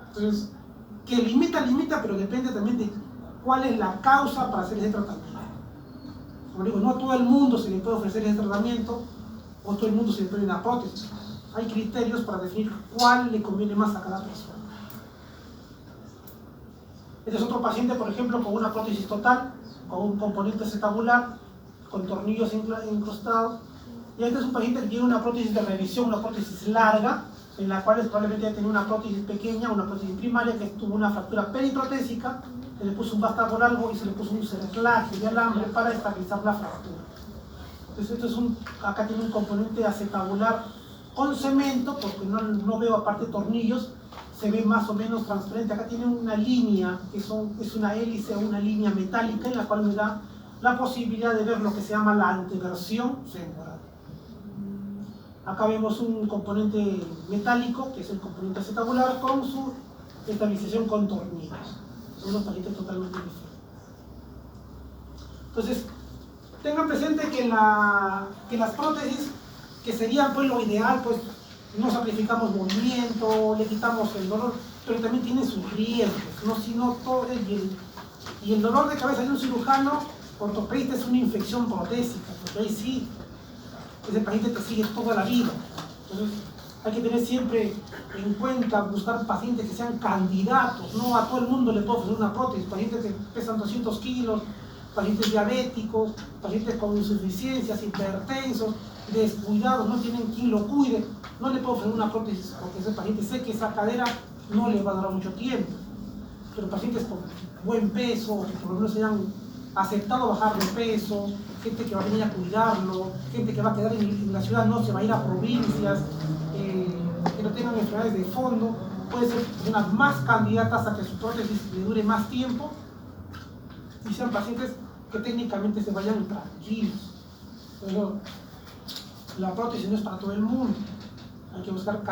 Entonces, que limita, pero depende también de cuál es la causa para hacer ese tratamiento. Como digo, no a todo el mundo se le puede ofrecer ese tratamiento, o a todo el mundo se le pone una prótesis. Hay criterios para definir cuál le conviene más a cada persona. Este es otro paciente, por ejemplo, con una prótesis total, con un componente acetabular, con tornillos incrustados. Y este es un paciente que tiene una prótesis de revisión, una prótesis larga, en la cual probablemente ya tenía una prótesis pequeña, una prótesis primaria, que tuvo una fractura periprotésica, se le puso un vástago largo y se le puso un cerclaje de alambre para estabilizar la fractura. Entonces acá tiene un componente acetabular con cemento, porque no veo aparte tornillos, se ve más o menos transparente. Acá tiene una línea, que es una hélice o una línea metálica, en la cual me da la posibilidad de ver lo que se llama la anteversión femoral. Acá vemos un componente metálico, que es el componente acetabular, con su estabilización con tornillos. Son unos pacientes totalmente diferentes. Entonces, tengan presente que las prótesis, que serían pues lo ideal, pues no sacrificamos movimiento, le quitamos el dolor, pero también tienen sus riesgos, ¿no? Sino todo y el dolor de cabeza de un cirujano ortopedista es una infección protésica, porque ahí sí, ese paciente te sigue toda la vida. Entonces, hay que tener siempre en cuenta, buscar pacientes que sean candidatos. No a todo el mundo le puedo ofrecer una prótesis. Pacientes que pesan 200 kilos, pacientes diabéticos, pacientes con insuficiencias, hipertensos, descuidados, no tienen quien lo cuide. No le puedo ofrecer una prótesis porque ese paciente sé que esa cadera no le va a durar mucho tiempo. Pero pacientes con buen peso, que por lo menos hayan aceptado bajar de peso, gente que va a venir a cuidarlo, gente que va a quedar en la ciudad, no se va a ir a provincias, que no tengan enfermedades de fondo, pueden ser personas más candidatas a que su prótesis le dure más tiempo y sean pacientes que técnicamente se vayan tranquilos. Pero la prótesis no es para todo el mundo, hay que buscar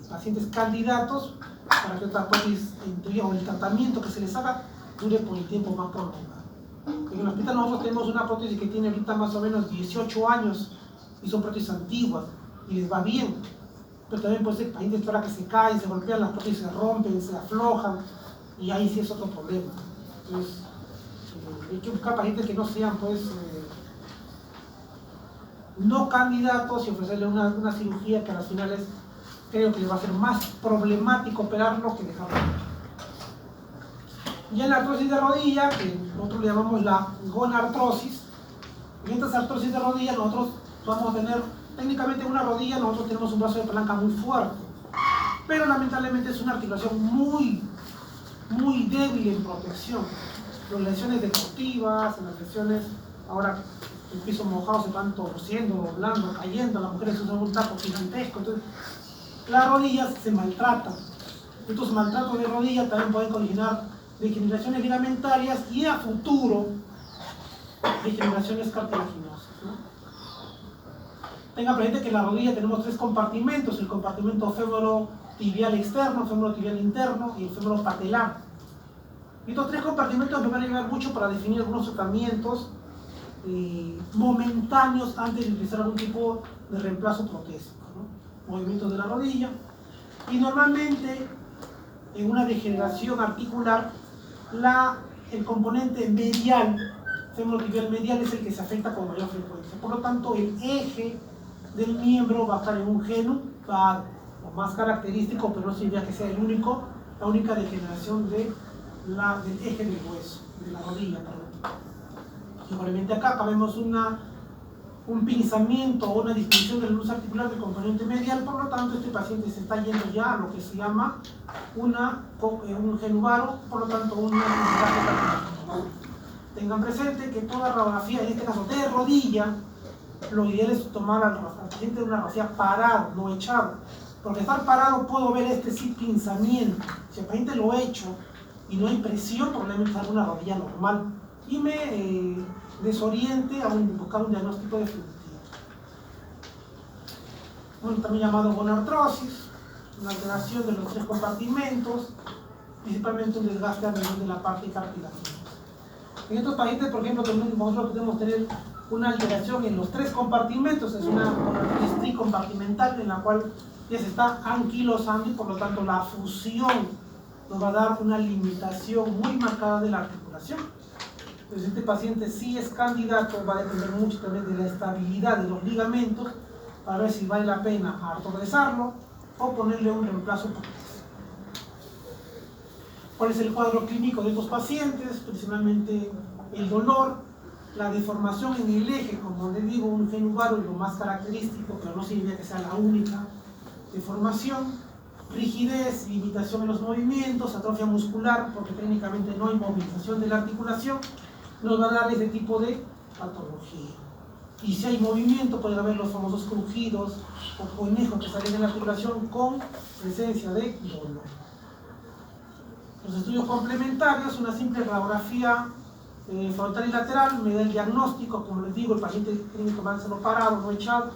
pacientes candidatos para que esta prótesis, o el tratamiento que se les haga, dure por el tiempo más prolongado. En el hospital nosotros tenemos una prótesis que tiene ahorita más o menos 18 años y son prótesis antiguas y les va bien, pero también puede ser pacientes para que se caen, se golpean, las prótesis se rompen, se aflojan y ahí sí es otro problema. Entonces hay que buscar pacientes que no sean pues no candidatos y ofrecerle una cirugía que a las finales creo que les va a ser más problemático operarlo que dejarlo. Ya en la artrosis de rodilla, que nosotros le llamamos la gonartrosis, en estas artrosis de rodilla nosotros vamos a tener, técnicamente en una rodilla nosotros tenemos un brazo de palanca muy fuerte, pero lamentablemente es una articulación muy débil en protección. Las lesiones deportivas, en las lesiones, ahora el piso mojado se van torciendo, doblando, cayendo, las mujeres usan un taco gigantesco, entonces las rodillas se maltratan. Estos maltratos de rodilla también pueden originar degeneraciones ligamentarias y a futuro degeneraciones cartilaginosas, ¿no? Tenga presente que en la rodilla tenemos 3 compartimentos: el compartimento femorotibial externo, femorotibial interno y el femoropatelar. Estos 3 compartimentos nos van a ayudar mucho para definir algunos tratamientos momentáneos antes de utilizar algún tipo de reemplazo protésico, ¿no? Movimientos de la rodilla. Y normalmente en una degeneración articular el componente medial, femorotibial medial, es el que se afecta con mayor frecuencia. Por lo tanto, el eje del miembro va a estar en un genu, lo más característico, pero no significa que sea el único, la única degeneración del eje del hueso, de la rodilla, perdón. Igualmente acá vemos un pinzamiento o una disminución de la luz articular del componente medial. Por lo tanto, este paciente se está yendo ya a lo que se llama un genuvaro, por lo tanto una discapacidad cartilaginosa. Tengan presente que toda radiografía, en este caso de rodilla, lo ideal es tomar al paciente de una radiografía parado, no echado, porque estar parado puedo ver sí pinzamiento. Si el paciente lo echo y no hay presión, probablemente salga una rodilla normal y me desoriente a buscar un diagnóstico definitivo. Bueno, también llamado gonartrosis, una alteración de los 3 compartimentos, principalmente un desgaste a nivel de la parte cartilaginosa. En estos pacientes, por ejemplo, nosotros podemos tener una alteración en los 3 compartimentos, es una gonartrosis tricompartimental en la cual ya se está anquilosando y por lo tanto la fusión nos va a dar una limitación muy marcada de la articulación. Entonces este paciente sí es candidato, va a depender mucho también de la estabilidad de los ligamentos para ver si vale la pena artrodesarlo o ponerle un reemplazo protésico. ¿Cuál es el cuadro clínico de estos pacientes? Principalmente el dolor, la deformación en el eje, como les digo, un genuvaro es lo más característico, pero no significa que sea la única deformación, rigidez, limitación en los movimientos, atrofia muscular, porque técnicamente no hay movilización de la articulación, nos va a dar ese tipo de patología. Y si hay movimiento, puede haber los famosos crujidos o conejos que salen de la articulación con presencia de dolor. Los estudios complementarios, una simple radiografía frontal y lateral, me da el diagnóstico, como les digo, el paciente tiene que tomárselo parado, no echado.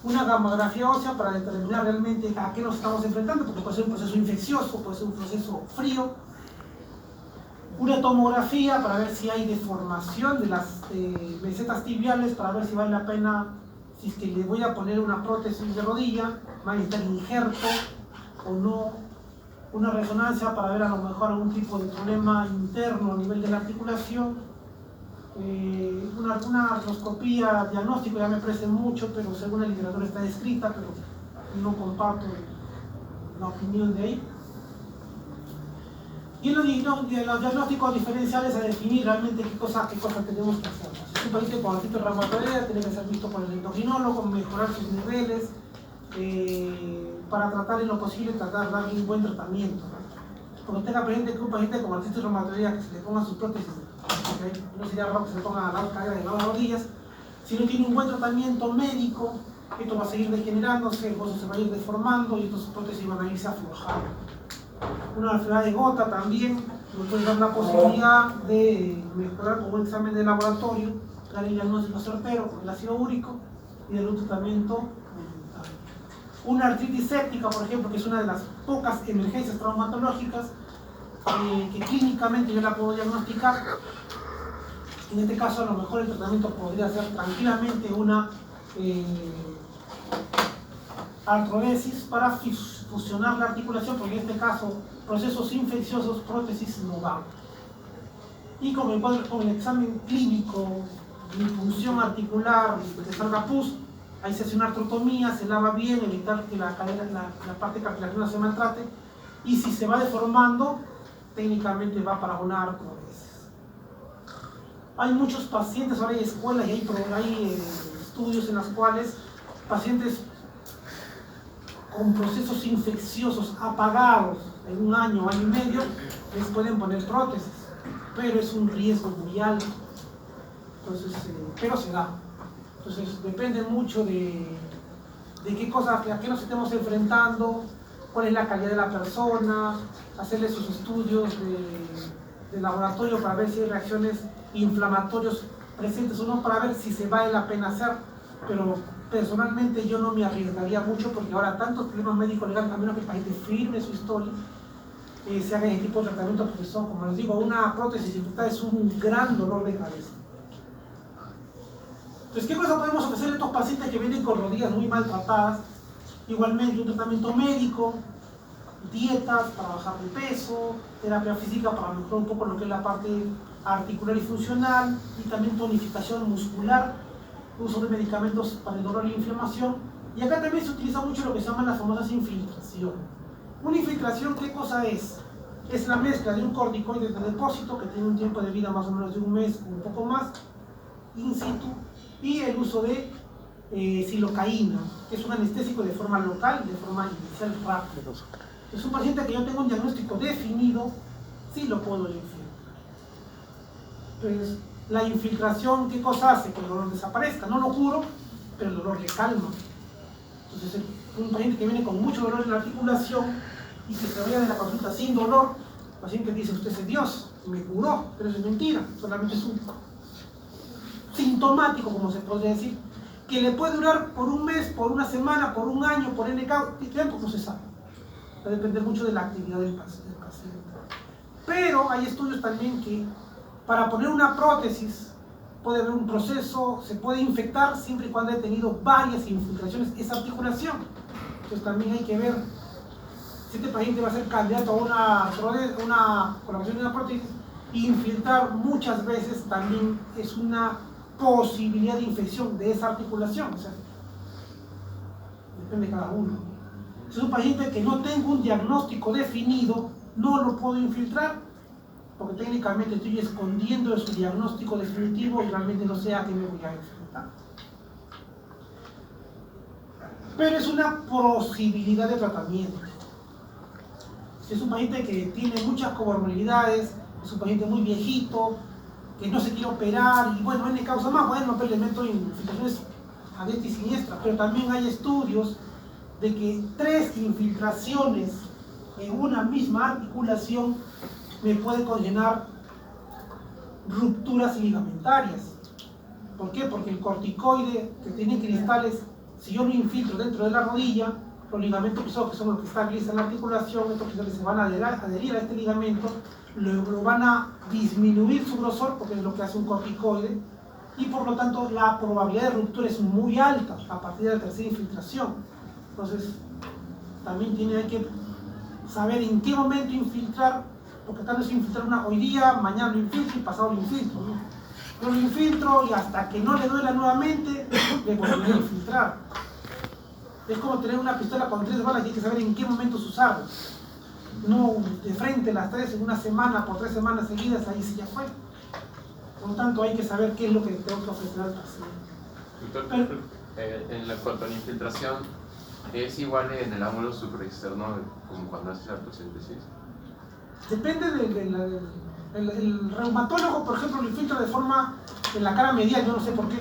Una gamografía ósea para determinar realmente a qué nos estamos enfrentando, porque puede ser un proceso infeccioso, puede ser un proceso frío. Una tomografía para ver si hay deformación de las mesetas tibiales, para ver si vale la pena, si es que le voy a poner una prótesis de rodilla, va a necesitar injerto o no. Una resonancia para ver a lo mejor algún tipo de problema interno a nivel de la articulación. Una artroscopía diagnóstico ya me parece mucho, pero según la literatura está escrita, pero no comparto la opinión de ahí. Y en los diagnósticos diferenciales a definir realmente qué cosas tenemos que hacer. Si es un paciente con artritis reumatoidea, tiene que ser visto por el endocrinólogo, mejorar sus niveles, para tratar en lo posible, tratar de darle un buen tratamiento, ¿no? Porque tenga presente que un paciente con artritis reumatoidea que se le ponga sus prótesis, ¿okay? No sería raro que se le ponga a la cadera de las rodillas, si no tiene un buen tratamiento médico, esto va a seguir degenerándose, el hueso se va a ir deformando y estas prótesis van a irse aflojando. Una enfermedad de gota también nos puede dar la posibilidad de mejorar con un examen de laboratorio, dar el diagnóstico certero con el ácido úrico y dar un tratamiento medicamentoso. Una artritis séptica, por ejemplo, que es una de las pocas emergencias traumatológicas que clínicamente yo la puedo diagnosticar. En este caso, a lo mejor el tratamiento podría ser tranquilamente una artrodesis para fusionar la articulación, porque en este caso procesos infecciosos, prótesis no van. Y con el examen clínico de función articular, que salga pus, ahí se hace una artrotomía, se lava bien, evitar que la parte cartilaginosa se maltrate, y si se va deformando, técnicamente va para una artrodesis. Hay muchos pacientes, ahora hay escuelas y hay estudios en los cuales pacientes con procesos infecciosos apagados en un año y medio, les pueden poner prótesis, pero es un riesgo muy alto. Entonces, pero se da. Entonces depende mucho de de qué cosas, a qué nos estemos enfrentando, cuál es la calidad de la persona, hacerle sus estudios de laboratorio para ver si hay reacciones inflamatorias presentes o no, para ver si se vale la pena hacer. Pero personalmente yo no me arriesgaría mucho, porque ahora tantos problemas médicos legales, a menos que el paciente firme su historia, se haga ese tipo de tratamiento, porque son, como les digo, una prótesis infectada es un gran dolor de cabeza. Entonces, ¿qué cosa podemos ofrecer a estos pacientes que vienen con rodillas muy maltratadas? Igualmente un tratamiento médico, dietas para bajar de peso, terapia física para mejorar un poco lo que es la parte articular y funcional, y también tonificación muscular, uso de medicamentos para el dolor y la inflamación. Y acá también se utiliza mucho lo que se llaman las famosas infiltraciones. Una infiltración, ¿qué cosa es? Es la mezcla de un corticoide de depósito que tiene un tiempo de vida más o menos de un mes o un poco más, in situ, y el uso de silocaína, que es un anestésico de forma local y de forma inicial rápida. Es un paciente que yo tengo un diagnóstico definido, sí lo puedo infiltrar. Entonces, la infiltración, ¿qué cosa hace? Que el dolor desaparezca. No lo curo, pero el dolor le calma. Entonces, un paciente que viene con mucho dolor en la articulación y que se vaya de la consulta sin dolor, el paciente dice, usted es Dios, me curó, pero eso es mentira, solamente es un sintomático, como se podría decir, que le puede durar por un mes, por una semana, por un año, por NK, tiempo, no se sabe. Va a depender mucho de la actividad del paciente. Pero hay estudios también que para poner una prótesis puede haber un proceso, se puede infectar siempre y cuando haya tenido varias infiltraciones esa articulación. Entonces también hay que ver si este paciente va a ser candidato a una colocación de una prótesis. Infiltrar muchas veces también es una posibilidad de infección de esa articulación, o sea, depende de cada uno. Si es un paciente que no tengo un diagnóstico definido, no lo puedo infiltrar, porque técnicamente estoy escondiendo de su diagnóstico definitivo y realmente no sé a qué me voy a enfrentar. Pero es una posibilidad de tratamiento. Si es un paciente que tiene muchas comorbilidades, es un paciente muy viejito, que no se quiere operar, y bueno, N causa más, bueno, pero le meto infiltraciones a diestra y siniestra, pero también hay estudios de que 3 infiltraciones en una misma articulación me puede conllevar rupturas ligamentarias. ¿Por qué? Porque el corticoide que tiene cristales, si yo lo infiltro dentro de la rodilla, los ligamentos cruzados, que son los que estabilizan la articulación, estos cristales se van a adherir a este ligamento, lo van a disminuir su grosor, porque es lo que hace un corticoide, y por lo tanto la probabilidad de ruptura es muy alta a partir de la tercera infiltración. Entonces, también hay que saber en qué momento infiltrar, porque tal vez infiltrar hoy día, mañana lo infiltro y pasado lo infiltro, ¿no? Yo lo infiltro y hasta que no le duela nuevamente, le volveré a infiltrar. Es como tener una pistola con 3 balas y hay que saber en qué momentos usarlo. No de frente las 3 en una semana, por 3 semanas seguidas, ahí sí ya fue. Por lo tanto, hay que saber qué es lo que tengo que ofrecer al paciente. Doctor, en cuanto a la infiltración, ¿es igual en el ángulo supraexterno como cuando haces la prostésis? Depende el reumatólogo, por ejemplo, lo infiltra de forma en la cara medial, yo no sé por qué.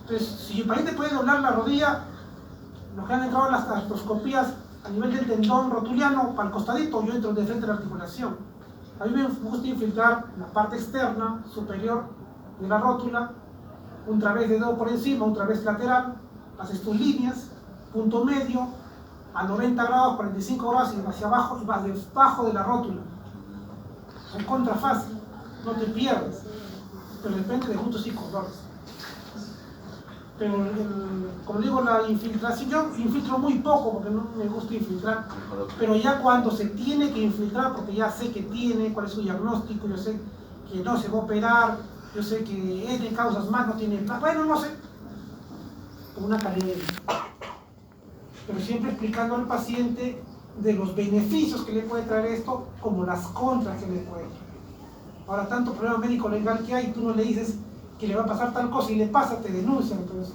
Entonces, si el paciente puede doblar la rodilla, los que han entrado en las artroscopías a nivel del tendón rotuliano, para el costadito, yo entro de frente a la articulación. A mí me gusta infiltrar la parte externa, superior de la rótula, un través de dedo por encima, un través lateral, haces tus líneas, punto medio, a 90 grados, 45 grados y hacia abajo, y vas debajo de la rótula. En contrafase, no te pierdes, pero depende de gustos y colores. Pero, como digo, la infiltración, yo infiltro muy poco porque no me gusta infiltrar, pero ya cuando se tiene que infiltrar, porque ya sé que tiene, cuál es su diagnóstico, yo sé que no se va a operar, yo sé que N causas más, no tiene más, bueno, no sé, con una calidad de vida. Pero siempre explicando al paciente de los beneficios que le puede traer esto, como las contras que le puede traer. Ahora, tanto problema médico legal que hay, tú no le dices que le va a pasar tal cosa y le pasa, te denuncian. Entonces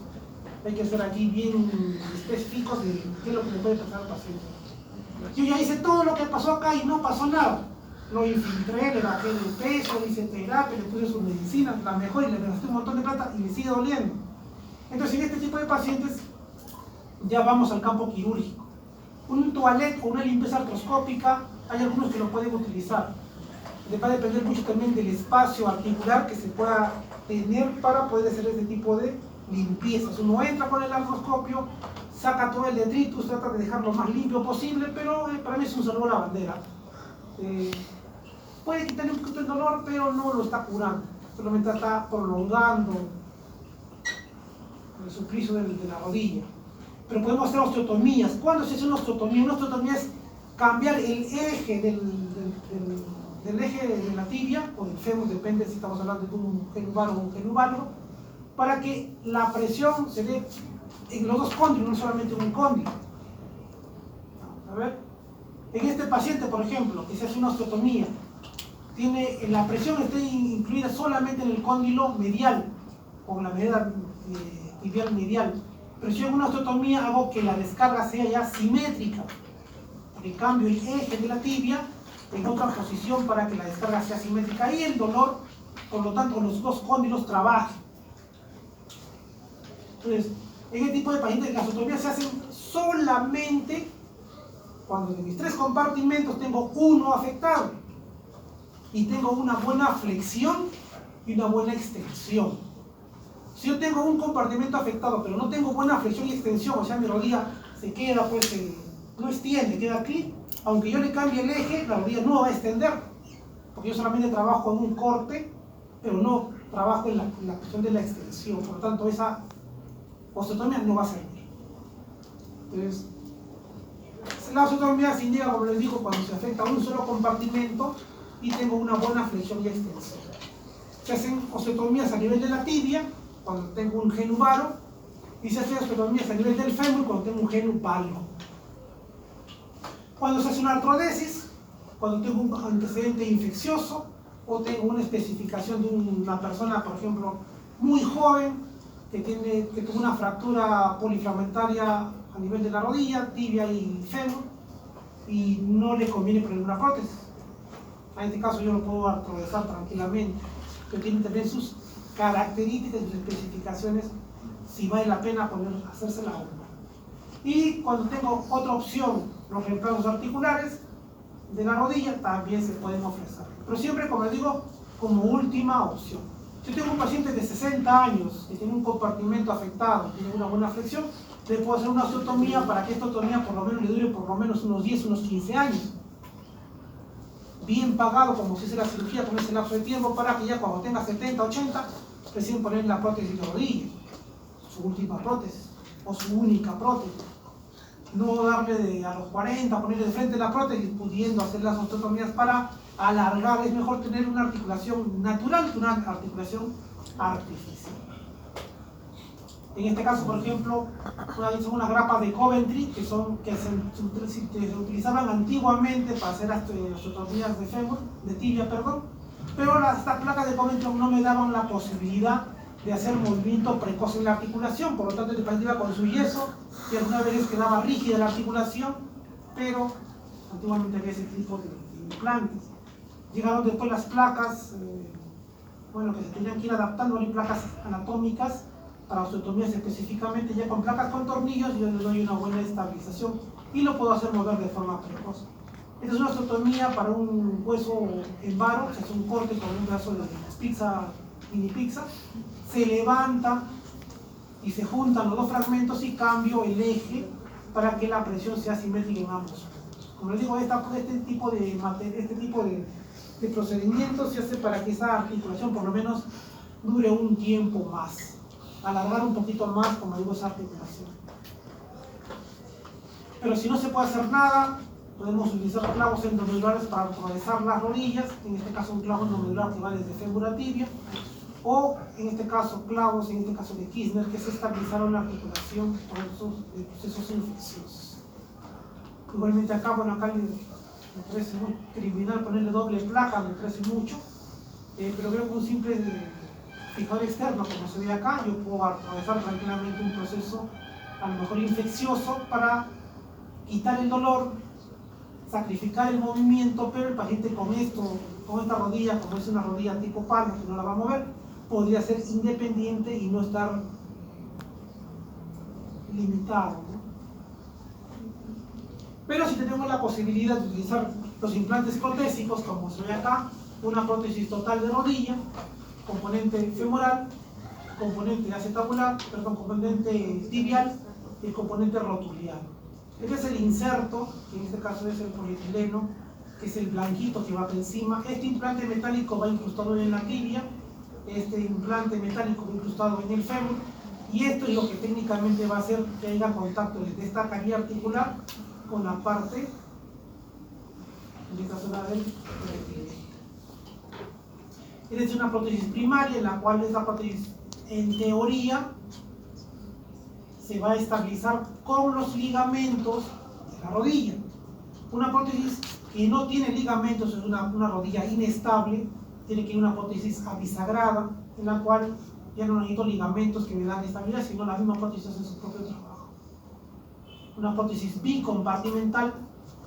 hay que ser aquí bien específicos de qué es lo que le puede pasar al paciente. Yo ya hice todo lo que pasó acá y no pasó nada. Lo infiltré, le bajé de peso, le hice terapia, le puse sus medicinas, la mejor y le gasté un montón de plata y le sigue doliendo. Entonces en este tipo de pacientes ya vamos al campo quirúrgico. Un toilet o una limpieza artroscópica, hay algunos que lo pueden utilizar. Va a depender mucho también del espacio articular que se pueda tener para poder hacer este tipo de limpiezas. Uno entra con el artroscopio, saca todo el detritus, trata de dejarlo lo más limpio posible, pero para mí es un saludo a la bandera. Puede quitarle un poquito el dolor, pero no lo está curando, solamente está prolongando el suplicio de la rodilla. Pero podemos hacer osteotomías. ¿Cuándo se hace una osteotomía? Una osteotomía es cambiar el eje del eje de la tibia o del fémur, depende si estamos hablando de un genubaro o un genuvalgo, para que la presión se dé en los dos cóndilos, no solamente en un cóndilo. A ver, en este paciente, por ejemplo, que se hace una osteotomía, la presión está incluida solamente en el cóndilo medial, con la medida tibial medial. Pero si en una osteotomía hago que la descarga sea ya simétrica, porque cambio el eje de la tibia en otra posición para que la descarga sea simétrica y el dolor, por lo tanto, los dos cóndilos trabajen. Entonces, en este tipo de pacientes las osteotomías se hacen solamente cuando de mis 3 compartimentos tengo uno afectado y tengo una buena flexión y una buena extensión. Si yo tengo un compartimento afectado pero no tengo buena flexión y extensión, o sea mi rodilla se queda, pues no extiende, queda aquí, aunque yo le cambie el eje, la rodilla no va a extender, porque yo solamente trabajo en un corte, pero no trabajo en la cuestión de la extensión, por lo tanto esa osteotomía no va a servir. Entonces, la osteotomía se indica, como les digo, cuando se afecta a un solo compartimento y tengo una buena flexión y extensión. Se hacen osteotomías a nivel de la tibia, cuando tengo un genubaro, y se hacen osteotomías a nivel del fémur cuando tengo un genuvalgo. Cuando se hace una artrodesis, cuando tengo un antecedente infeccioso o tengo una especificación de una persona, por ejemplo, muy joven, que tuvo una fractura polifragmentaria a nivel de la rodilla, tibia y fémur, y no le conviene poner una prótesis. En este caso yo lo puedo artrodesar tranquilamente, pero tiene también sus características y sus especificaciones si vale la pena hacérsela o no. Y cuando tengo otra opción, los reemplazos articulares de la rodilla también se pueden ofrecer, pero siempre, como les digo, como última opción. Si tengo un paciente de 60 años que tiene un compartimento afectado, tiene una buena flexión, le puedo hacer una osteotomía para que esta osteotomía por lo menos le dure por lo menos unos 10, unos 15 años. Bien pagado, como se hace la cirugía con ese lapso de tiempo, para que ya cuando tenga 70, 80, recién poner la prótesis de rodilla, su última prótesis, o su única prótesis. No darle a los 40, ponerle de frente la prótesis, pudiendo hacer las osteotomías para alargar. Es mejor tener una articulación natural que una articulación artificial. En este caso, por ejemplo, son unas grapas de Coventry que se utilizaban antiguamente para hacer osteotomías de fémur, de tibia, perdón, pero estas placas de Coventry no me daban la posibilidad de hacer movimiento precoz en la articulación, por lo tanto el paciente iba con su yeso y algunas veces quedaba rígida la articulación, pero antiguamente había ese tipo de implantes. Llegaron después las placas, que se tenían que ir adaptando, hay placas anatómicas para osteotomías específicamente, ya con placas con tornillos yo le doy una buena estabilización y lo puedo hacer mover de forma precoz. Esta es una osteotomía para un hueso en varo, se hace un corte con un pedazo de pizza, mini pizza, se levanta y se juntan los dos fragmentos y cambio el eje para que la presión sea simétrica en ambos. Como les digo, este tipo de procedimientos se hace para que esa articulación por lo menos dure un tiempo más, alargar un poquito más, como digo, esa articulación. Pero si no se puede hacer nada, podemos utilizar clavos endomedulares para atravesar las rodillas, en este caso un clavo endomedular que va desde fémur a tibia, o en este caso clavos, en este caso de Kirchner, que se estabilizaron la articulación por esos procesos infecciosos. Igualmente acá, acá me parece muy criminal ponerle doble placa, me parece mucho, pero creo que un simple fijador externo, como se ve acá, yo puedo atravesar tranquilamente un proceso a lo mejor infeccioso para quitar el dolor, sacrificar el movimiento, pero el paciente con esta rodilla, como es una rodilla tipo palma que no la va a mover, podría ser independiente y no estar limitado, ¿no? Pero si tenemos la posibilidad de utilizar los implantes protésicos, como se ve acá, una prótesis total de rodilla, componente femoral, componente acetabular, perdón, componente tibial y componente rotuliano. Este es el inserto, que en este caso es el polietileno, que es el blanquito que va por encima. Este implante metálico va incrustado en la tibia, este implante metálico va incrustado en el fémur, y esto es lo que técnicamente va a hacer que haya contacto desde esta cavidad articular con la parte de esta zona del polietileno. Esta es una prótesis primaria, en la cual esta prótesis, en teoría, se va a estabilizar con los ligamentos de la rodilla. Una prótesis que no tiene ligamentos es una rodilla inestable, tiene que ir una prótesis abisagrada, en la cual ya no necesito ligamentos que me dan estabilidad, sino la misma prótesis hace su propio trabajo. Una prótesis bicompartimental,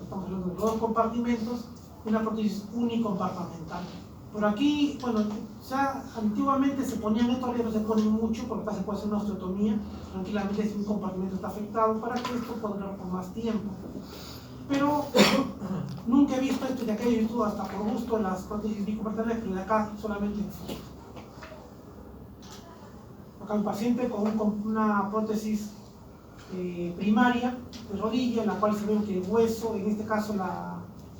estamos hablando de 2 compartimentos, y una prótesis unicompartimental. Por aquí, bueno, ya antiguamente se ponían esto, ahora ya no se ponen mucho, porque acá se puede hacer una osteotomía, tranquilamente si un compartimento está afectado, para que esto pueda durar por más tiempo. Pero nunca he visto esto, de acá he visto hasta por gusto las prótesis bicompartimentales, pero de acá solamente en foto. Acá un paciente con una prótesis primaria de rodilla, en la cual se ve que el hueso, en este caso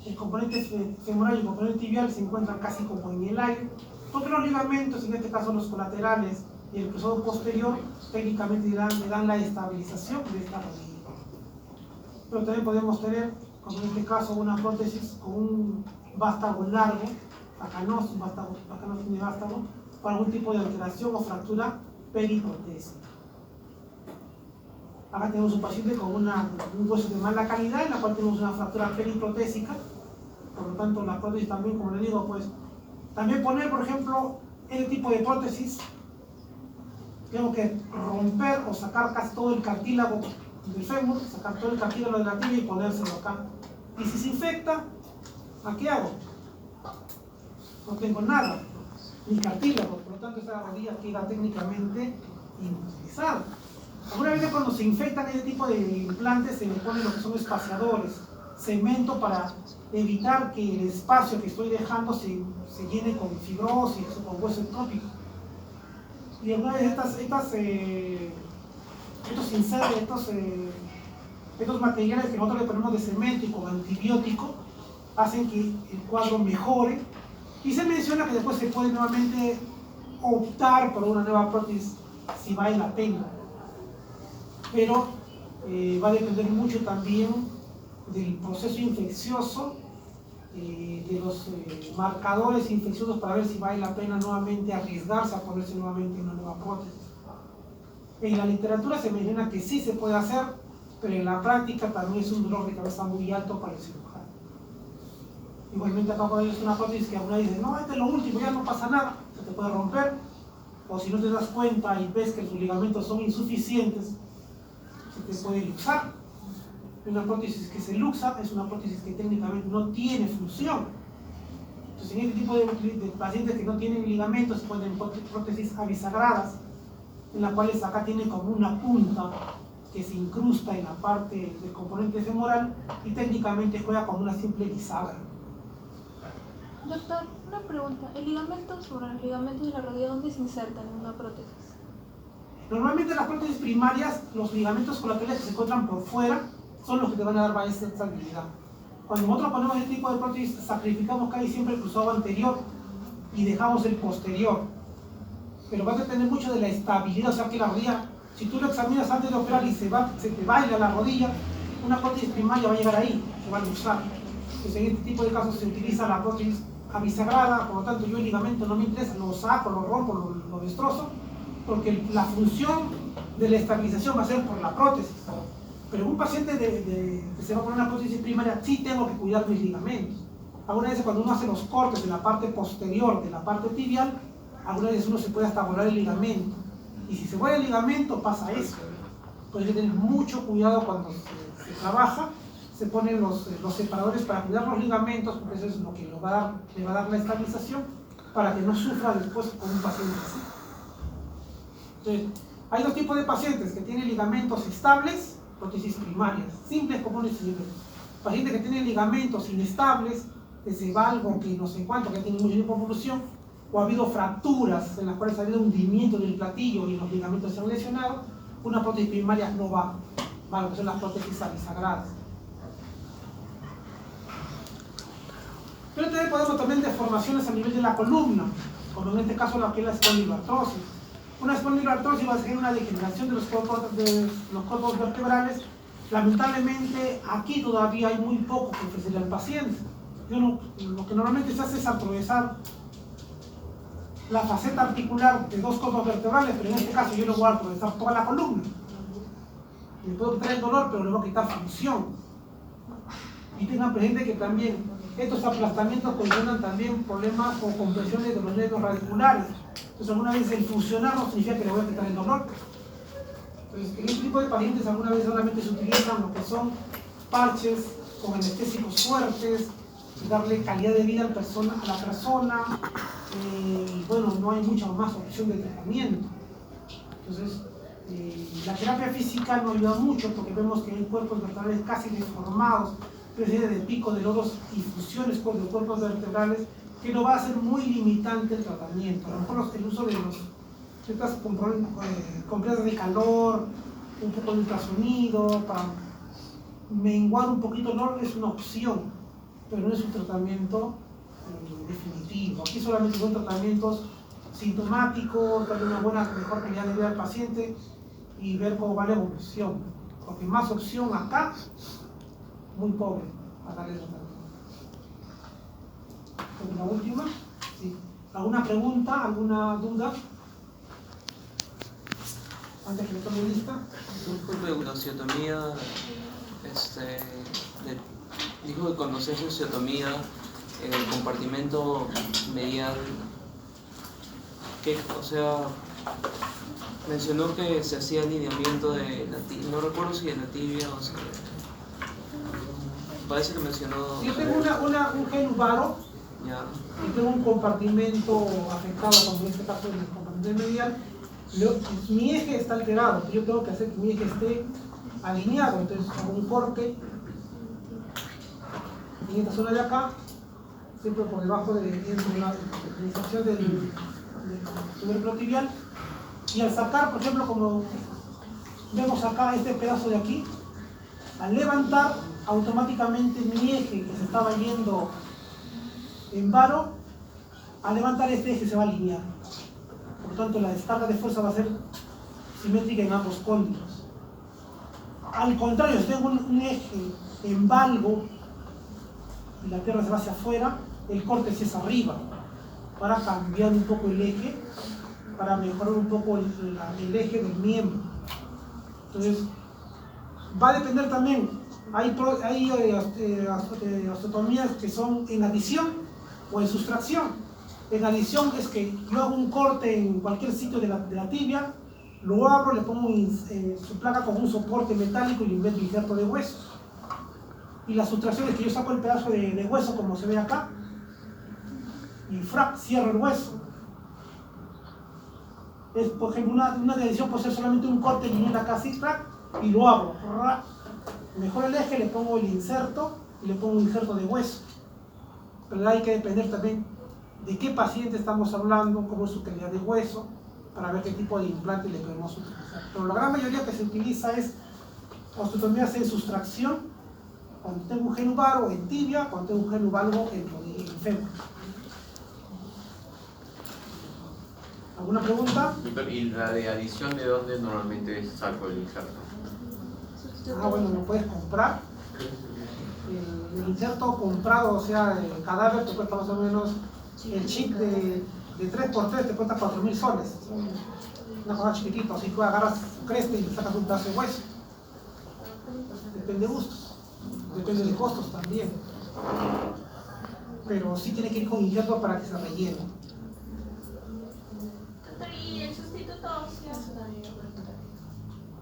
el componente femoral y el componente tibial se encuentran casi como en el aire, porque los ligamentos, en este caso los colaterales y el cruzado posterior, técnicamente le dan la estabilización de esta rodilla. Pero también podemos tener, como en este caso, una prótesis con un vástago largo, acá no tiene vástago, para algún tipo de alteración o fractura periprotésica. Acá tenemos un paciente con un hueso de mala calidad, en la cual tenemos una fractura periprotésica. Por lo tanto, la prótesis también, como le digo, pues también poner, por ejemplo, este tipo de prótesis, tengo que romper o sacar casi todo el cartílago del fémur, sacar todo el cartílago de la tibia y ponérselo acá. Y si se infecta, ¿a qué hago? No tengo nada, ni cartílago, por lo tanto esa rodilla queda técnicamente inutilizada. Algunas veces cuando se infectan este tipo de implantes se le ponen lo que son espaciadores, cemento, para evitar que el espacio que estoy dejando se llene con fibrosis o con hueso ectópico. Y algunas veces estos materiales que nosotros le ponemos de cemento y con antibiótico hacen que el cuadro mejore, y se menciona que después se puede nuevamente optar por una nueva prótesis si vale la pena. Pero va a depender mucho también del proceso infeccioso, de los marcadores infecciosos, para ver si vale la pena nuevamente arriesgarse a ponerse nuevamente una nueva prótesis. En la literatura se menciona que sí se puede hacer, pero en la práctica también es un dolor de cabeza muy alto para el cirujano. Igualmente acá por ahí es una prótesis que alguna dice, no, este es lo último, ya no pasa nada, se te puede romper, o si no te das cuenta y ves que tus ligamentos son insuficientes, se te puede luxar. Una prótesis que se luxa es una prótesis que técnicamente no tiene función. Entonces, en este tipo de pacientes que no tienen ligamentos, se ponen prótesis abisagradas, en las cuales acá tiene como una punta que se incrusta en la parte del componente femoral y técnicamente juega como una simple bisagra. Doctor, una pregunta. ¿El ligamento sobre los ligamentos de la rodilla dónde se insertan en una prótesis? Normalmente en las prótesis primarias, los ligamentos colaterales que se encuentran por fuera son los que te van a dar esa estabilidad. Cuando nosotros ponemos este tipo de prótesis, sacrificamos casi siempre el cruzado anterior y dejamos el posterior. Pero va a depender mucho de la estabilidad, o sea que la rodilla, si tú lo examinas antes de operar y se te baila la rodilla, una prótesis primaria va a llegar ahí, se va a luxar. Entonces en este tipo de casos se utiliza la prótesis abisagrada, por lo tanto yo el ligamento no me interesa, lo saco, lo rompo, lo destrozo, porque la función de la estabilización va a ser por la prótesis. Pero un paciente que se va a poner una prótesis primaria, sí tengo que cuidar mis ligamentos. Algunas veces cuando uno hace los cortes en la parte posterior de la parte tibial, algunas veces uno se puede hasta volar el ligamento. Y si se vuela el ligamento, pasa eso. Entonces hay que tener mucho cuidado cuando se trabaja. Se ponen los separadores para cuidar los ligamentos, porque eso es lo que le va a dar la estabilización, para que no sufra después con un paciente así. Entonces, hay dos tipos de pacientes que tienen ligamentos estables, prótesis primarias, simples, comunes y simples. pacientes que tienen ligamentos inestables, desde valgo, que no sé cuánto, que tienen mucho tiempo de evolución, o ha habido fracturas en las cuales ha habido hundimiento del platillo y los ligamentos se han lesionado, una prótesis primaria no va a lo que son las prótesis sagradas. Pero también podemos tener deformaciones a nivel de la columna, como en este caso la que es la espondiloartrosis. Una espondiloartrosis va a ser una degeneración de los cuerpos vertebrales. Lamentablemente aquí todavía hay muy poco que ofrecerle al paciente. Lo que normalmente se hace es atravesar la faceta articular de dos cuerpos vertebrales, pero en este caso yo no voy a atravesar toda la columna. Le puedo quitar el dolor, pero le voy a quitar función. Y tengan presente que también estos aplastamientos conllevan también problemas o compresiones de los nervios radiculares. Entonces alguna vez el fusionar no significa que le voy a quitar el dolor. Entonces en este tipo de pacientes alguna vez solamente se utilizan lo que son parches con anestésicos fuertes, darle calidad de vida a la persona, y bueno, no hay mucha más opción de tratamiento. Entonces la terapia física no ayuda mucho porque vemos que hay cuerpos vertebrales casi deformados, presencia de pico de lodos y fusiones de cuerpos vertebrales, que no va a ser muy limitante el tratamiento. A lo mejor el uso de ciertas compresas de calor, un poco de ultrasonido, para menguar un poquito el dolor es una opción, pero no es un tratamiento definitivo. Aquí solamente son tratamientos sintomáticos, darle una mejor calidad de vida al paciente y ver cómo va la evolución. Porque más opción acá, muy pobre para darle tratamiento. ¿La última? Sí. ¿Alguna pregunta? ¿Alguna duda? Antes que me tome lista. Un la osteotomía, dijo que cuando se hace osteotomía, el compartimento medial, mencionó que se hacía alineamiento de la tibia, no recuerdo si de la tibia o si... Parece que mencionó... Si yo tengo un genu varo, y tengo un compartimento afectado, como en este caso el compartimento medial, mi eje está alterado, yo tengo que hacer que mi eje esté alineado, entonces hago un corte en esta zona de acá, siempre por debajo de la iniciación del tubérculo tibial, y al sacar, por ejemplo, como vemos acá este pedazo de aquí, al levantar automáticamente mi eje que se estaba yendo en varo, al levantar este eje se va a alinear. Por lo tanto, la descarga de fuerza va a ser simétrica en ambos cóndilos. Al contrario, si tengo un eje en valgo y la tierra se va hacia afuera, el corte sí es arriba, para cambiar un poco el eje, para mejorar un poco el eje del miembro. Entonces, va a depender también, hay osteotomías que son en adición o en sustracción. En adición es que yo hago un corte en cualquier sitio de la tibia, lo abro, le pongo su placa con un soporte metálico y le meto injerto de hueso. Y la sustracción es que yo saco el pedazo de hueso como se ve acá y cierro el hueso. Es, por ejemplo, una adición puede ser solamente un corte lineal acá así, y lo abro. Mejor el eje, le pongo el inserto y le pongo un injerto de hueso. Pero hay que depender también de qué paciente estamos hablando, cómo es su calidad de hueso, para ver qué tipo de implante le podemos utilizar. Pero la gran mayoría que se utiliza es osteotomías en sustracción, cuando tengo un genu varo en tibia, cuando tengo un genu valgo en fémur. ¿Alguna pregunta? ¿Y la de adición de dónde normalmente saco el injerto? Bueno, lo puedes comprar. El injerto comprado, o sea, el cadáver te cuesta más o menos, el chip de 3x3 te cuesta 4.000 soles. Una cosa chiquitita, así tú agarras tu cresta y le sacas un pedazo de hueso. Depende de gustos, depende de costos también. Pero sí tiene que ir con injerto para que se rellene. ¿Y el sustituto óseo?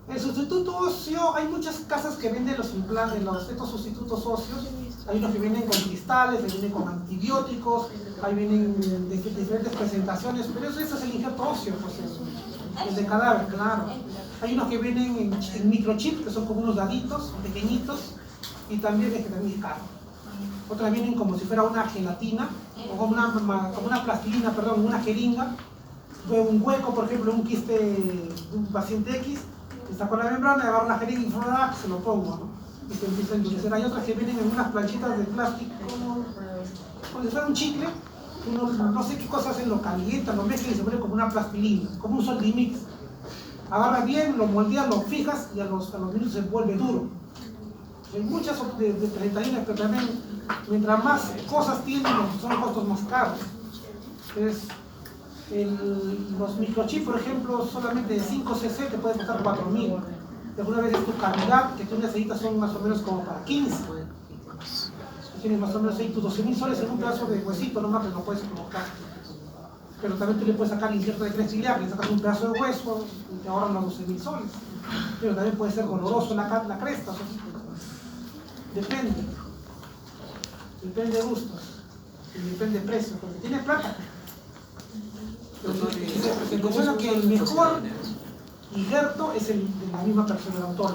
El sustituto óseo, hay muchas casas que venden los implantes, estos sustitutos óseos. Hay unos que vienen con cristales, hay vienen con antibióticos, hay vienen de diferentes presentaciones, pero eso es el injerto óseo, pues el de cadáver, claro. Hay unos que vienen en microchips, que son como unos daditos pequeñitos, y también es que también es caro. Otras vienen como si fuera una gelatina, o como una plastilina, perdón, una jeringa, un hueco, por ejemplo, un quiste de un paciente X, está con la membrana, agarro una jeringa y se lo pongo, ¿no? Y se empieza a endurecer. Hay otras que vienen en unas planchitas de plástico, como si fuera un chicle, uno, no sé qué cosa hacen, lo calientan, lo mezclan y se pone como una plastilina, como un Soldimix. Agarras bien, lo moldeas, lo fijas y a los minutos se vuelve duro. Hay muchas de 31, pero también mientras más cosas tienen, son costos más caros. Entonces, los microchips, por ejemplo, solamente de 5 cc te puede costar 4.000. Alguna vez es tu calidad, que tú necesitas son más o menos como para 15. Tienes más o menos ahí tus 12.000 soles en un pedazo de huesito, nomás que no puedes colocar. Pero también tú le puedes sacar el injerto de cresta, le sacas un pedazo de hueso y te ahorran los 12.000 soles. Pero también puede ser doloroso la cresta. O sea, depende de gustos y depende de precio, porque tiene plata. Se menciona que el mejor injerto es el de la misma persona, el autor.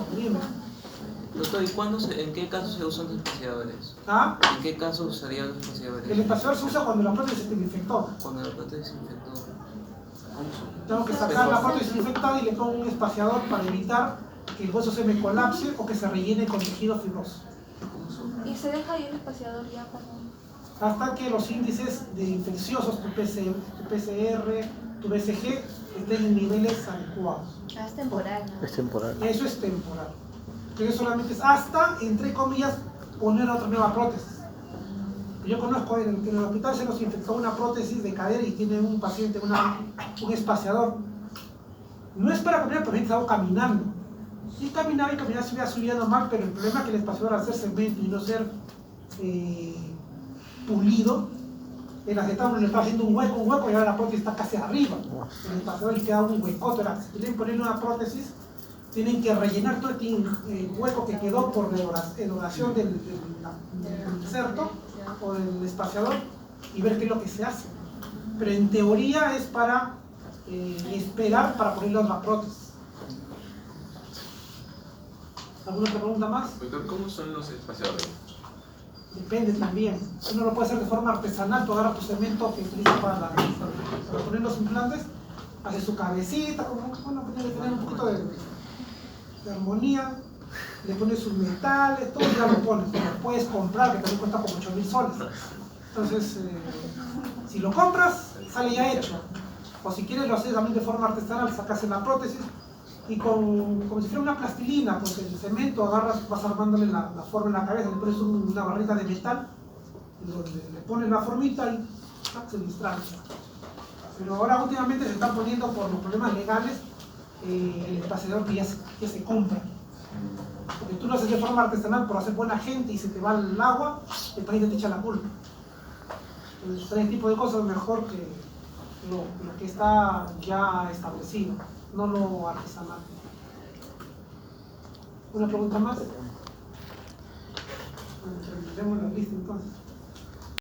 Doctor, ¿y en qué casos se usan los espaciadores? ¿Ah? ¿En qué casos usarían los espaciadores? El espaciador se usa cuando la prótesis se te infectó. Cuando la prótesis se infectó. Tengo que sacar la prótesis infectada y le pongo un espaciador para evitar que el hueso se me colapse o que se rellene con tejido fibroso. ¿Y se deja ahí el espaciador ya como...? Hasta que los índices de infecciosos, tu PCR, tu BCG, estén en niveles adecuados. Es temporal, ¿no? Es temporal. Eso es temporal. Entonces solamente es hasta, entre comillas, poner otra nueva prótesis. Yo conozco en el hospital se nos infectó una prótesis de cadera y tiene un paciente un espaciador. No es para caminar, pero la gente estaba caminando. Y caminaba se iba subiendo mal, pero el problema es que el espaciador, al ser cemento y no ser pulido, el acetábulo le está haciendo un hueco y ahora la prótesis está casi arriba. El espaciador le queda un huecote. Ahora, si quieren poner una prótesis, tienen que rellenar todo este hueco que quedó por erogación del inserto o del espaciador y ver qué es lo que se hace. Pero en teoría es para esperar para ponerle otra prótesis. ¿Alguna otra pregunta más? Doctor, ¿cómo son los espaciadores? Depende también. Uno lo puede hacer de forma artesanal, tú agarras tu cemento que utilizas para poner los implantes, hace su cabecita, como bueno, tiene que tener un poquito de armonía, le pones sus metales, todo y ya lo pones. Lo puedes comprar, que también cuesta como 8.000 soles. Entonces, si lo compras, sale ya hecho. O si quieres, lo haces también de forma artesanal, sacas en la prótesis y como si fuera una plastilina, pues el cemento agarras, vas armándole la forma en la cabeza, le pones una barrita de metal, le pones la formita y se distrae. Pero ahora últimamente se están poniendo por los problemas legales el espaciador que ya se compra. Porque tú lo haces de forma artesanal por hacer buena gente y se te va el agua, el país te echa la culpa. Entonces, ese tipo de cosas es mejor que lo que está ya establecido, no lo artesanal. ¿Una pregunta más? Vemos la lista entonces.